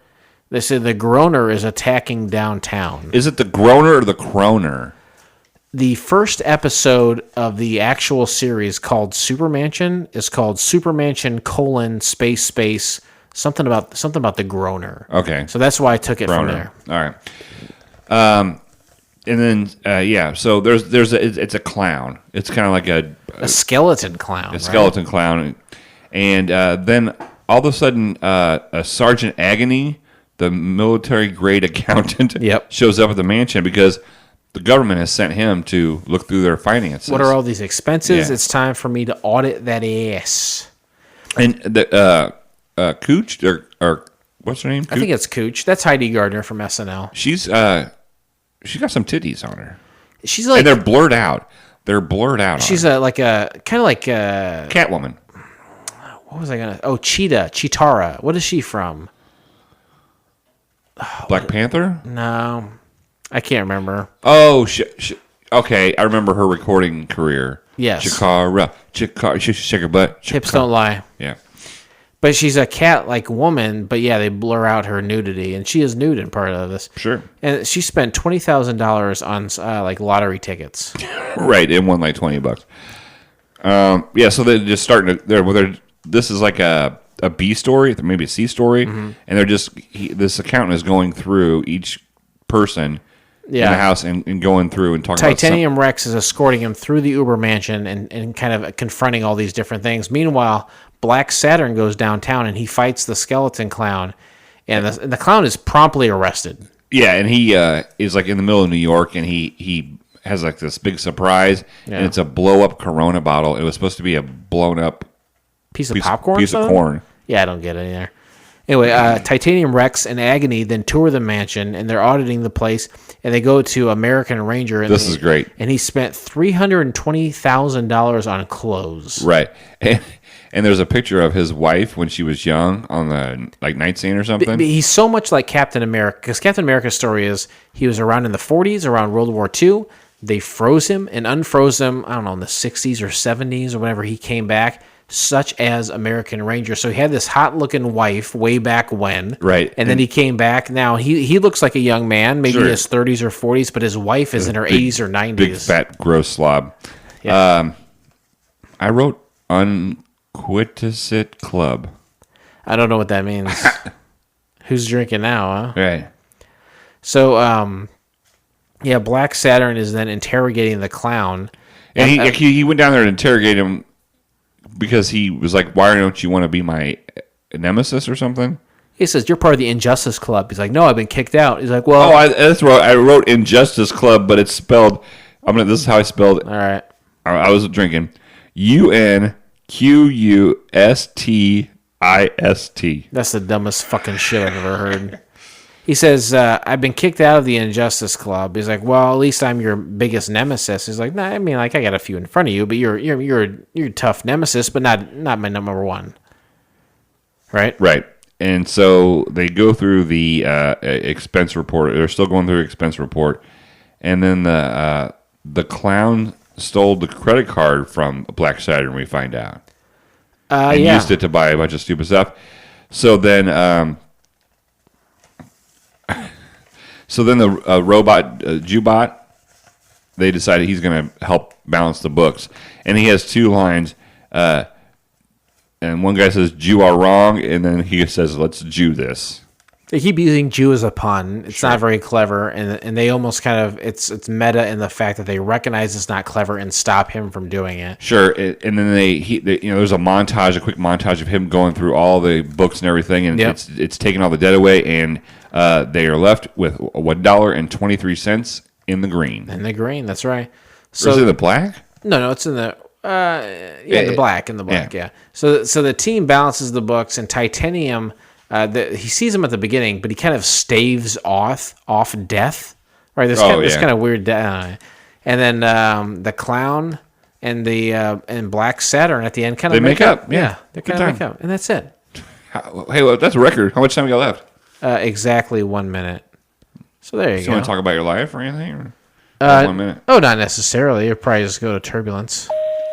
They said the Groner is attacking downtown. Is it the Groner or the Croner? the first episode of the actual series called Supermansion is called Supermansion: space something about the Groaner. Okay. So that's why I took it from Groaner. there. All right. And then so it's a clown. It's kind of like a skeleton clown. A skeleton clown, and then all of a sudden, Sergeant Agony, the military grade accountant, shows up at the mansion because the government has sent him to look through their finances. What are all these expenses? Yeah. It's time for me to audit that ass. And the Cooch or what's her name? I think it's Cooch. That's Heidi Gardner from SNL. She's got some titties on her. She's like, and they're blurred out. They're blurred out. She's like a kind of like a Catwoman. What was I gonna? Oh, Chitara. What is she from? Black Panther? No, I can't remember. Oh, okay. I remember her recording career. Yes. Chikara, shake her butt. Hips don't lie. Yeah. But she's a cat-like woman, but yeah, they blur out her nudity, and she is nude in part of this. Sure. And she spent $20,000 on like lottery tickets. Right, and won like $20. Yeah, so they're just starting to. This is like a B story, maybe a C story, and they're just this accountant is going through each person in the house and going through and talking about Titanium Rex is escorting him through the Ubermansion and kind of confronting all these different things. Meanwhile, Black Saturn goes downtown and he fights the skeleton clown, and the clown is promptly arrested. Yeah, and he is like in the middle of New York, and he has like this big surprise, and it's a blow up Corona bottle. It was supposed to be a blown up piece of popcorn. Piece of corn. Yeah, I don't get it either. Anyway, Titanium Rex and Agony then tour the mansion, and they're auditing the place, and they go to American Ranger. And this is great. And he spent $320,000 on clothes. Right. And there's a picture of his wife when she was young on the like nightstand or something. He's so much like Captain America, because Captain America's story is he was around in the 40s, around World War II. They froze him and unfroze him, I don't know, in the 60s or 70s or whenever he came back, such as American Ranger. So he had this hot-looking wife way back when. Right. And then he came back. Now, he looks like a young man, maybe in his 30s or 40s, but his wife is in her 80s or 90s. Big, fat, gross slob. Yeah. I wrote Unquitticit Club. I don't know what that means. Who's drinking now, huh? Right. So, yeah, Black Saturn is then interrogating the clown. And he went down there and interrogated him because he was like, why don't you want to be my nemesis or something? He says, you're part of the Injustice Club. He's like, no, I've been kicked out. He's like, well... that's right. I wrote Injustice Club, but it's spelled... this is how I spelled it. All right. I was drinking. UNQUSTIST. That's the dumbest fucking shit I've ever heard. He says, I've been kicked out of the Injustice Club. He's like, well, at least I'm your biggest nemesis. He's like, nah, I mean, like, I got a few in front of you, but you're a tough nemesis, but not my number one. Right? Right. And so they go through the expense report. They're still going through the expense report. And then the clown stole the credit card from Black Saturn, we find out. And used it to buy a bunch of stupid stuff. So then... So then the robot, Jubot, they decided he's going to help balance the books. And he has two lines. And one guy says, Jew are wrong. And then he says, let's Jew this. They keep using Jew as a pun. It's not very clever. And they almost kind of, it's meta in the fact that they recognize it's not clever and stop him from doing it. Sure. And then they there's a quick montage of him going through all the books and everything. And it's taking all the debt away. And they are left with $1.23 in the green. In the green, that's right. So is it in the black? No, it's in the the black. Yeah. So the team balances the books, and Titanium. He sees him at the beginning, but he kind of staves off death. Right? This kind of weird. And then the clown and and Black Saturn at the end kind of make up. Yeah, they kind of make up, and that's it. Hey, that's a record. How much time we got left? Exactly 1 minute. So there you go. You want to talk about your life or anything? Or 1 minute. Oh, not necessarily. You'll probably just go to turbulence.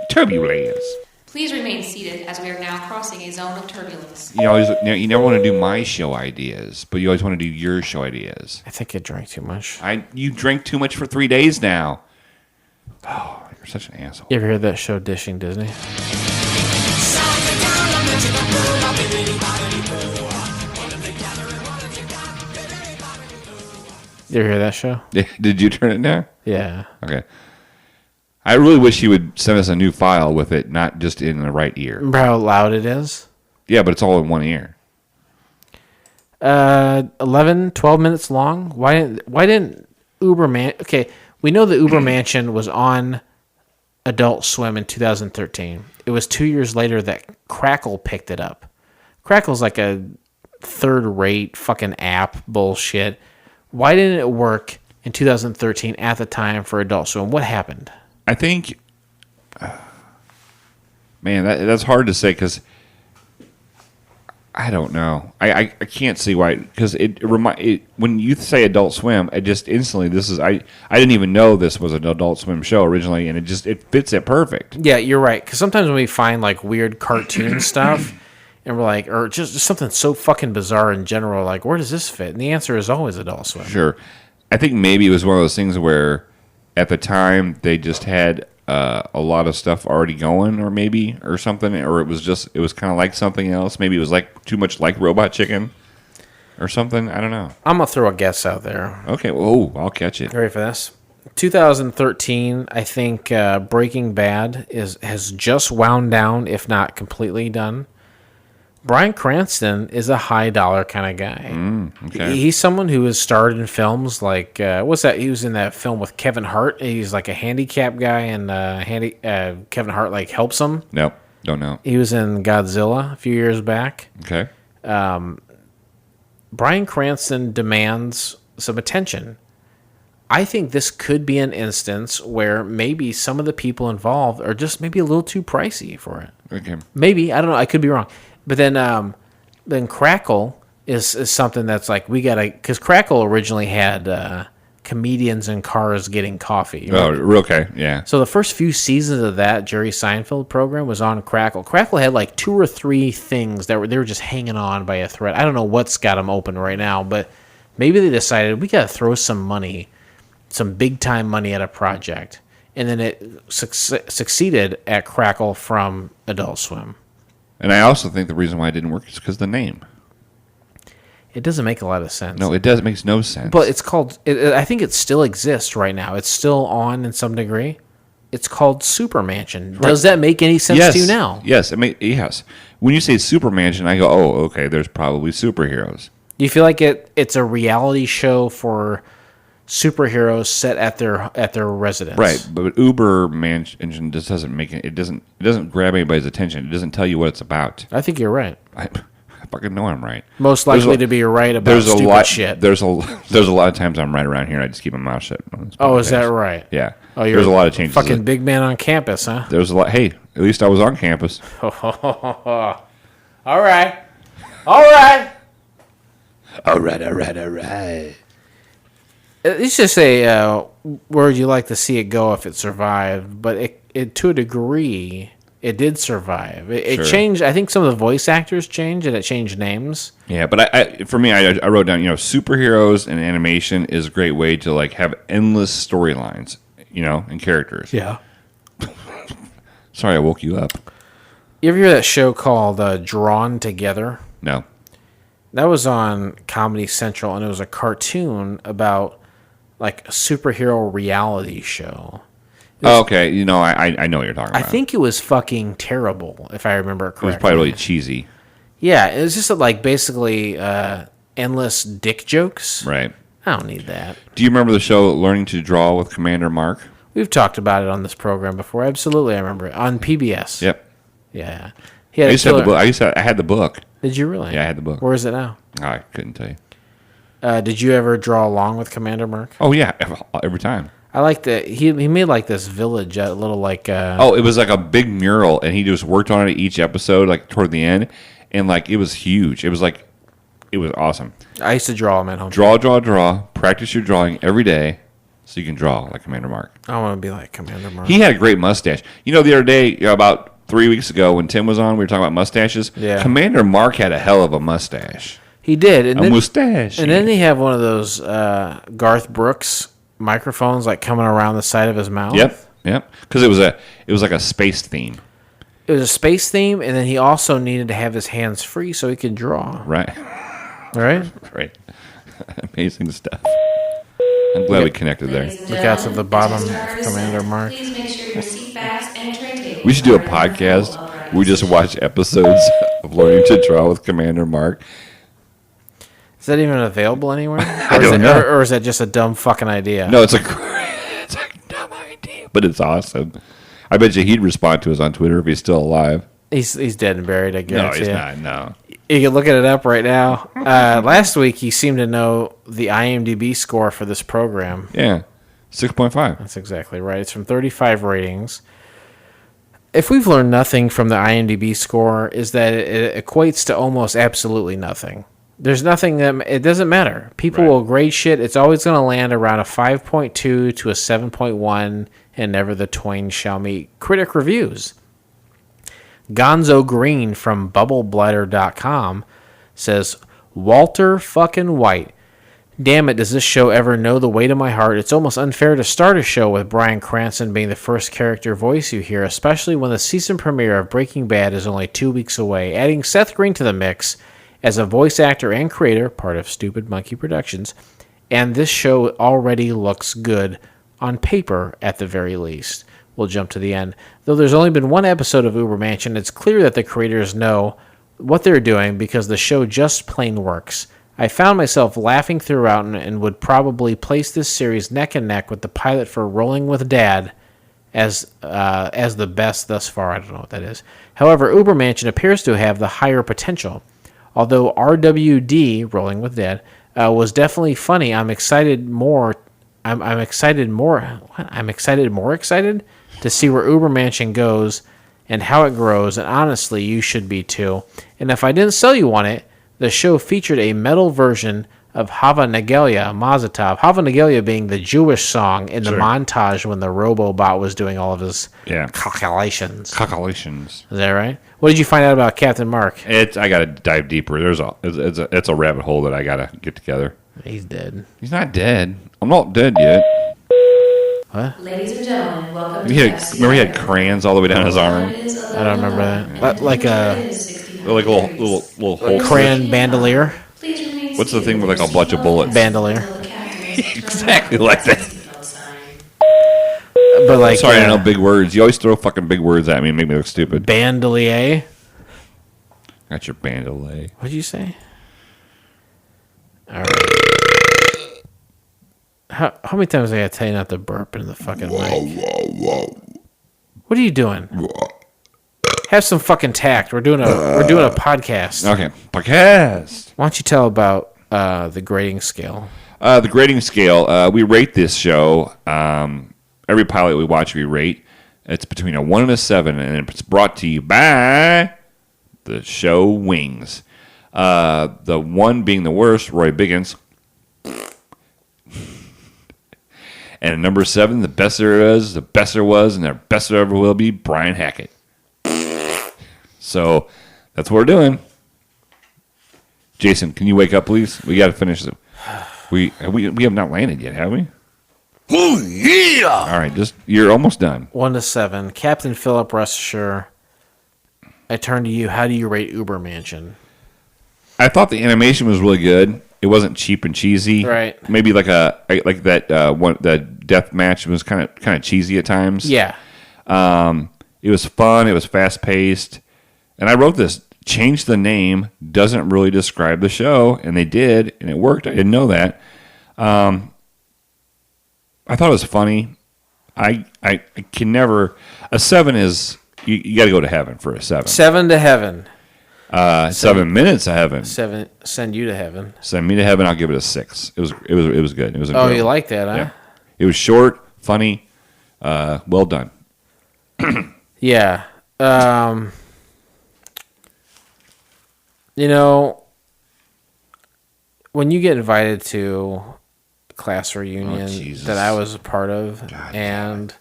Turbulence. Please remain seated as we are now crossing a zone of turbulence. You never want to do my show ideas, but you always want to do your show ideas. I think I drank too much. You drank too much for 3 days now. Oh, you're such an asshole. You ever heard that show, Dishing Disney? You ever hear that show? Did you turn it down? Yeah. Okay. I really wish he would send us a new file with it, not just in the right ear. Remember how loud it is? Yeah, but it's all in one ear. 11, 12 minutes long. Why didn't Uberman? Okay, we know that Ubermansion was on Adult Swim in 2013. It was 2 years later that Crackle picked it up. Crackle's like a third-rate fucking app bullshit. Why didn't it work in 2013 at the time for Adult Swim? What happened? I think, man, that's hard to say because I don't know. I can't see why, because when you say Adult Swim, I just instantly I didn't even know this was an Adult Swim show originally, and it fits it perfect. Yeah, you're right. Because sometimes when we find like weird cartoon stuff, and we're like, or just something so fucking bizarre in general, like where does this fit? And the answer is always Adult Swim. Sure, I think maybe it was one of those things where at the time they just had a lot of stuff already going, or something, or it was kind of like something else. Maybe it was like too much like Robot Chicken or something. I don't know. I'm gonna throw a guess out there. Okay, well, I'll catch it. You ready for this? 2013, I think Breaking Bad has just wound down, if not completely done. Bryan Cranston is a high dollar kind of guy. Okay. He's someone who has starred in films like what's that? He was in that film with Kevin Hart. He's like a handicapped guy, and Kevin Hart like helps him. Nope, don't know. He was in Godzilla a few years back. Okay. Bryan Cranston demands some attention. I think this could be an instance where maybe some of the people involved are just maybe a little too pricey for it. Okay. Maybe, I don't know. I could be wrong. But then Crackle is something that's like we gotta, because Crackle originally had comedians in cars getting coffee. Right? Oh, okay, yeah. So the first few seasons of that Jerry Seinfeld program was on Crackle. Crackle had like 2 or 3 things they were just hanging on by a thread. I don't know what's got them open right now, but maybe they decided we gotta throw some money, some big time money at a project, and then it succeeded at Crackle from Adult Swim. And I also think the reason why it didn't work is because of the name. It doesn't make a lot of sense. No, it does. It makes no sense. But it's called, I think it still exists right now. It's still on in some degree. It's called Supermansion. Does that make any sense to you now? Yes. Yes. When you say Supermansion, I go, oh, okay, there's probably superheroes. Do you feel like it's a reality show for superheroes set at their residence? Right, but Ubermansion just doesn't make it. It doesn't grab anybody's attention. It doesn't tell you what it's about. I think you're right. I fucking know I'm right. Most likely to be right about stupid shit. There's a lot of times I'm right around here, and I just keep my mouth shut. Oh, is that right? Yeah. Oh, you're there's a lot of changes. Fucking big man on campus, huh? There's a lot. Hey, at least I was on campus. All right. Let's just say, where would you like to see it go if it survived? But it to a degree, it did survive. It Sure. changed. I think some of the voice actors changed, and it changed names. Yeah, but for me, I wrote down, superheroes and animation is a great way to like have endless storylines, and characters. Yeah. Sorry, I woke you up. You ever hear that show called Drawn Together? No. That was on Comedy Central, and it was a cartoon about like a superhero reality show. Oh, okay. I know what you're talking about. I think it was fucking terrible, if I remember correctly. It was probably really cheesy. Yeah, it was just like basically endless dick jokes. Right. I don't need that. Do you remember the show Learning to Draw with Commander Mark? We've talked about it on this program before. Absolutely, I remember it. On PBS. Yep. Yeah. I used to have the book. I had the book. Did you really? Yeah, I had the book. Where is it now? I couldn't tell you. Did you ever draw along with Commander Mark? Oh, yeah. Every time. I like that. He made like this village, a little like... it was like a big mural, and he just worked on it each episode, like toward the end, and like it was huge. It was awesome. I used to draw him at home. Draw. Practice your drawing every day so you can draw like Commander Mark. I want to be like Commander Mark. He had a great mustache. The other day, about 3 weeks ago when Tim was on, we were talking about mustaches. Yeah. Commander Mark had a hell of a mustache. He did. And mustache. And then he had one of those Garth Brooks microphones like coming around the side of his mouth. Yep. Yep. Because it was like a space theme. It was a space theme, and then he also needed to have his hands free so he could draw. Right. Right? Right. Amazing stuff. I'm glad we connected there. Look out to the bottom, Commander Mark. Please make sure your seat backs and tray tables We should do a are podcast. upright. We just watch episodes of Learning to Draw with Commander Mark. Is that even available anywhere? I don't know. Or is that just a dumb fucking idea? No, it's a dumb idea, but it's awesome. I bet you he'd respond to us on Twitter if he's still alive. He's dead and buried, I guess. No, he's not. No. You can look it up right now. Last week, he seemed to know the IMDb score for this program. Yeah, 6.5. That's exactly right. It's from 35 ratings. If we've learned nothing from the IMDb score, is that it equates to almost absolutely nothing. There's nothing that it doesn't matter. People will grade shit. It's always going to land around a 5.2 to a 7.1, and never the twain shall meet. Critic reviews. Gonzo Green from BubbleBladder.com says, Walter fucking White. Damn it, does this show ever know the weight of my heart? It's almost unfair to start a show with Bryan Cranston being the first character voice you hear, especially when the season premiere of Breaking Bad is only 2 weeks away. Adding Seth Green to the mix as a voice actor and creator, part of Stupid Monkey Productions, and this show already looks good on paper at the very least. We'll jump to the end. Though there's only been one episode of Ubermansion, it's clear that the creators know what they're doing because the show just plain works. I found myself laughing throughout and would probably place this series neck and neck with the pilot for Rolling with Dad as the best thus far. I don't know what that is. However, Ubermansion appears to have the higher potential. Although RWD, Rolling with Dad, was definitely funny, I'm excited more excited to see where Ubermansion goes and how it grows, and honestly, you should be too. And if I didn't sell you on it, the show featured a metal version of Hava Negelia Mazatov, Hava Negelia being the Jewish song in the montage when the Robobot was doing all of his calculations. Calculations. Is that right? What did you find out about Captain Mark? I got to dive deeper. It's a rabbit hole that I got to get together. He's dead. He's not dead. I'm not dead yet. What? Ladies and gentlemen, welcome to Remember he had crayons all the way down his arm? I don't remember that. Like a little crayon bandolier. What's the thing with like a bunch of bullets? Bandolier. Exactly like that. But like, sorry, I know big words. You always throw fucking big words at me and make me look stupid. Bandolier. Got your bandolier. What'd you say? All right. How many times I gotta tell you not to burp in the fucking mic? What are you doing? Have some fucking tact. We're doing a podcast. Okay, podcast. Why don't you tell about the grading scale? The grading scale. We rate this show. Every pilot we watch, we rate. It's between a 1 and a 7, and it's brought to you by the show Wings. The 1 being the worst, Roy Biggins. And number 7, the best there is, the best there was, and the best there ever will be, Brian Hackett. So that's what we're doing. Jason, can you wake up, please? We got to finish it. We have not landed yet, have we? Oh, yeah! All right, you're almost done. 1 to 7. Captain Philip, rest assured, I turn to you. How do you rate Ubermansion? I thought the animation was really good. It wasn't cheap and cheesy. Right. Maybe like that one, the death match was kind of cheesy at times. Yeah. It was fun. It was fast paced. And I wrote this. Change the name doesn't really describe the show, and they did, and it worked. I didn't know that. I thought it was funny. I can never. A 7 is you got to go to heaven for a 7. 7 to heaven. 7 minutes of heaven. 7 send you to heaven. Send me to heaven. I'll give it a 6. It was good. It was. Oh, you like that, huh? Yeah. It was short, funny, well done. Yeah. You know, when you get invited to a class reunion that I was a part of, and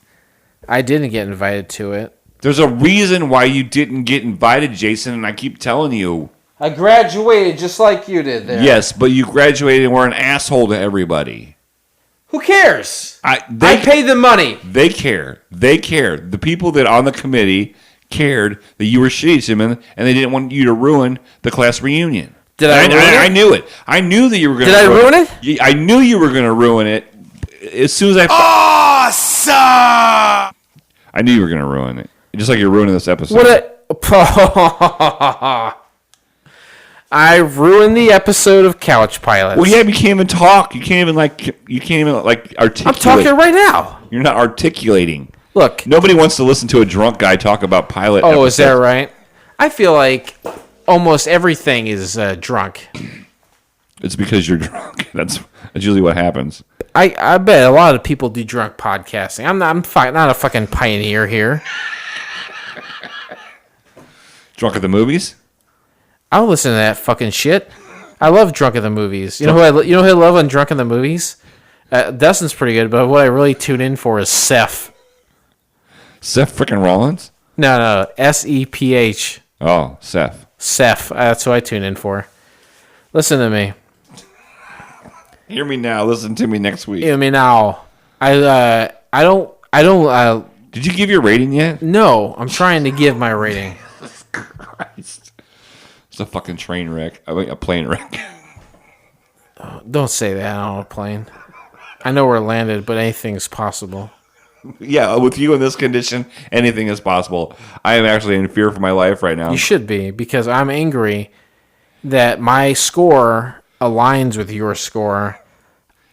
I didn't get invited to it. There's a reason why you didn't get invited, Jason, and I keep telling you. I graduated just like you did there. Yes, but you graduated and were an asshole to everybody. Who cares? I They paid the money. They care. They care. The people that on the committee cared that you were shitty to them, and they didn't want you to ruin the class reunion. Did I ruin it? I knew it. I knew that you were going to. Did I ruin it? I knew you were going to ruin it. As soon as I. Awesome! I knew you were going to ruin it. Just like you're ruining this episode. I ruined the episode of Couch Pilots. Well, yeah, you can't even talk. You can't even articulate. I'm talking right now. You're not articulating. Look, nobody wants to listen to a drunk guy talk about pilot. Oh, is that right? I feel like almost everything is drunk. It's because you're drunk. That's usually what happens. I bet a lot of people do drunk podcasting. I'm not a fucking pioneer here. Drunk at the movies? I'll listen to that fucking shit. I love Drunk at the Movies. You know who I love on Drunk at the Movies? Dustin's pretty good, but what I really tune in for is Seth. Seth frickin' Rollins? No, Seph. Oh, Seth. Seth. That's who I tune in for. Listen to me. Hear me now. Listen to me next week. Hear me now. I don't. Did you give your rating yet? No, I'm trying to give my rating. Christ. It's a fucking train wreck. I mean, a plane wreck. Don't say that on a plane. I know we're landed, but anything's possible. Yeah, with you in this condition, anything is possible. I am actually in fear for my life right now. You should be, because I'm angry that my score aligns with your score.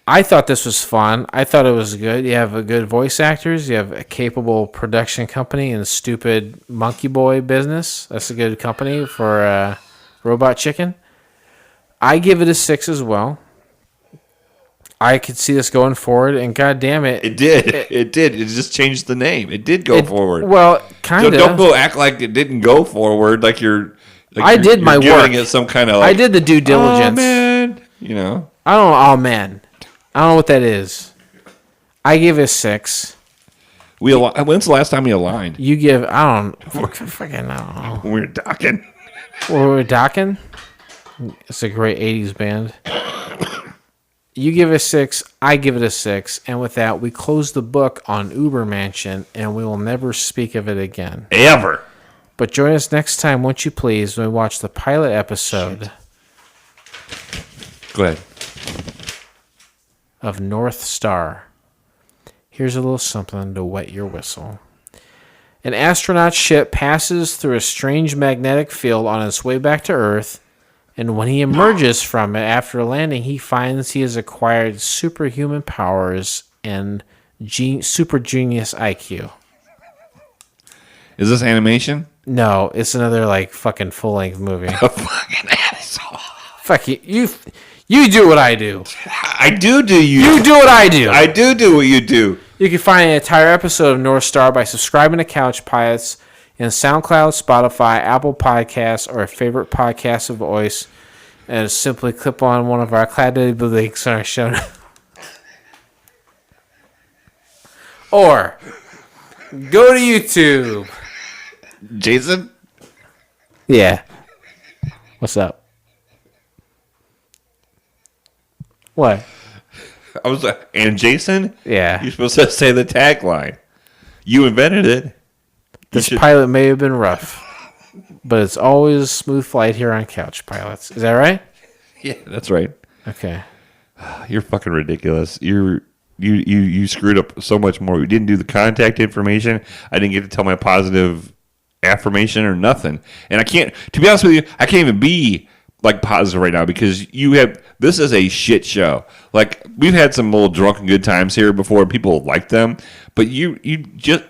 I thought this was fun. I thought it was good. You have a good voice actors. You have a capable production company and stupid Monkey Boy business. That's a good company for Robot Chicken. I give it a 6 as well. I could see this going forward, and god damn it. It did. It did. It just changed the name. It did go forward. Well, kind of. So don't go act like it didn't go forward, like you're... I did my work. It some kind of I did the due diligence. Oh, man. You know? I don't know. Oh, man. I don't know what that is. I give it a 6. When's the last time we aligned? You give... I don't know. We were docking. We were docking? It's a great 80s band. You give it a 6, I give it a 6, and with that, we close the book on Ubermansion, and we will never speak of it again. Ever. But join us next time, won't you please, when we watch the pilot episode. Go ahead. Of NORTHSTAR. Here's a little something to wet your whistle. An astronaut ship passes through a strange magnetic field on its way back to Earth, and when he emerges from it after landing, he finds he has acquired superhuman powers and super genius IQ. Is this animation? No, it's another like fucking full-length movie. A fucking asshole. Fuck you. You do what I do. I do you. You do what I do. I do what you do. You can find an entire episode of NORTHSTAR by subscribing to Couch Pilots in SoundCloud, Spotify, Apple Podcasts, or a favorite podcast of voice, and simply click on one of our cladded links on our show notes. Or go to YouTube. Jason? Yeah. What's up? What? I was like, and Jason? Yeah. You're supposed to say the tagline. You invented it. This pilot may have been rough, but it's always a smooth flight here on Couch Pilots. Is that right? Yeah, that's right. Okay. You're fucking ridiculous. You screwed up so much more. We didn't do the contact information. I didn't get to tell my positive affirmation or nothing. And I can't, to be honest with you, I can't even be like positive right now because this is a shit show. Like, we've had some little drunken good times here before. People like them, but you just,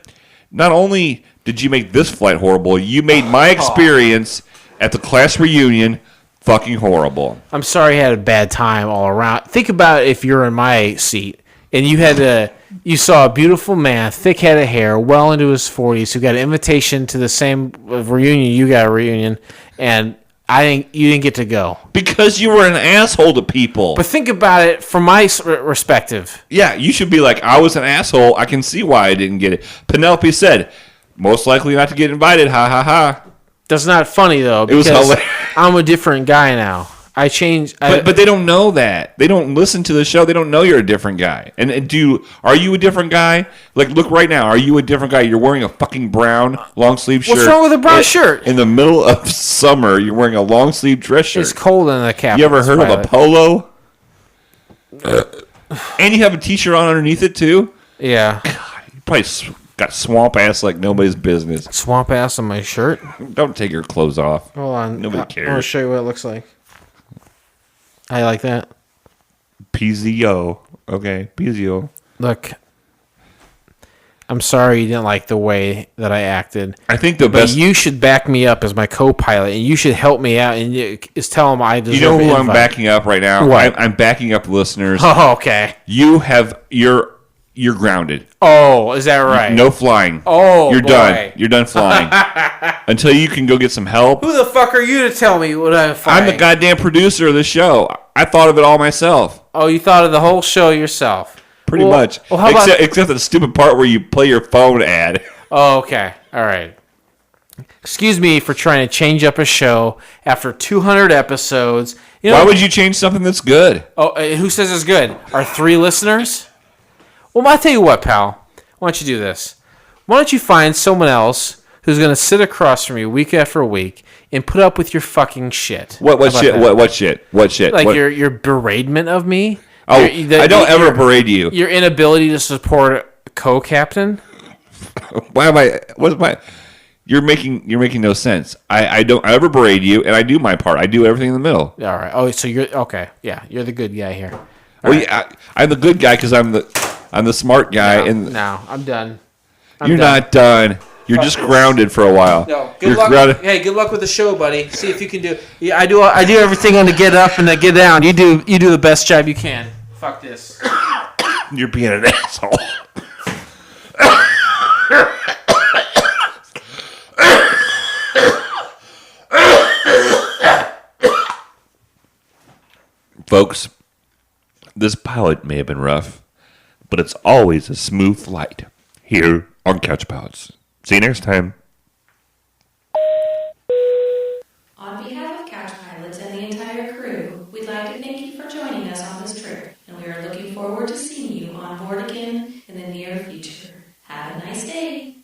not only did you make this flight horrible, you made my experience at the class reunion fucking horrible. I'm sorry you had a bad time all around. Think about if you're in my seat and you saw a beautiful man, thick head of hair, well into his 40s, who got an invitation to the same reunion you got a reunion, and you didn't get to go. Because you were an asshole to people. But think about it from my perspective. Yeah, you should be like, I was an asshole. I can see why I didn't get it. Penelope said, most likely not to get invited. Ha, ha, ha. That's not funny, though, because I'm a different guy now. But they don't know that. They don't listen to the show. They don't know you're a different guy. And are you a different guy? Like, look right now. Are you a different guy? You're wearing a fucking brown long sleeve shirt. What's wrong with a brown shirt? In the middle of summer, you're wearing a long sleeve dress shirt. It's cold in the cabin. You ever heard of a polo? And you have a t-shirt on underneath it too? Yeah. God, you probably got swamp ass like nobody's business. Swamp ass on my shirt? Don't take your clothes off. Hold on. Nobody cares. I want to show you what it looks like. How you like that? PZO. Okay, PZO. Look, I'm sorry you didn't like the way that I acted. I think the best... But you should back me up as my co-pilot, and you should help me out, and just tell them I deserve You know who an I'm invite. backing up right now? What? I'm backing up listeners. Oh, okay. You're grounded. Oh, is that right? No flying. Oh, You're boy. done. You're done flying. Until you can go get some help. Who the fuck are you to tell me what I'm flying? I'm the goddamn producer of the show. I thought of it all myself. Oh, you thought of the whole show yourself? Pretty much. Well, how about... Except the stupid part where you play your phone ad. Oh, okay. All right. Excuse me for trying to change up a show after 200 episodes. You know, why would you change something that's good? Oh, who says it's good? Our 3 listeners? Well, I'll tell you what, pal. Why don't you do this? Why don't you find someone else who's going to sit across from you week after week and put up with your fucking shit? What shit? What shit? What shit? Like your beratement of me? Oh, I don't ever berate you. Your inability to support a co-captain? Why am I? What's my? You're making no sense. I don't ever berate you, and I do my part. I do everything in the middle. All right. Oh, so you're okay. Yeah, you're the good guy here. Yeah, I'm the good guy because I'm the smart guy. No, I'm done. You're not done. You're just grounded for a while. No, good luck. Hey, good luck with the show, buddy. See if you can do. Yeah, I do everything on the get up and the get down. You do the best job you can. Fuck this. You're being an asshole. Folks, this pilot may have been rough, but it's always a smooth flight here on Couch Pilots. See you next time. On behalf of Couch Pilots and the entire crew, we'd like to thank you for joining us on this trip, and we are looking forward to seeing you on board again in the near future. Have a nice day.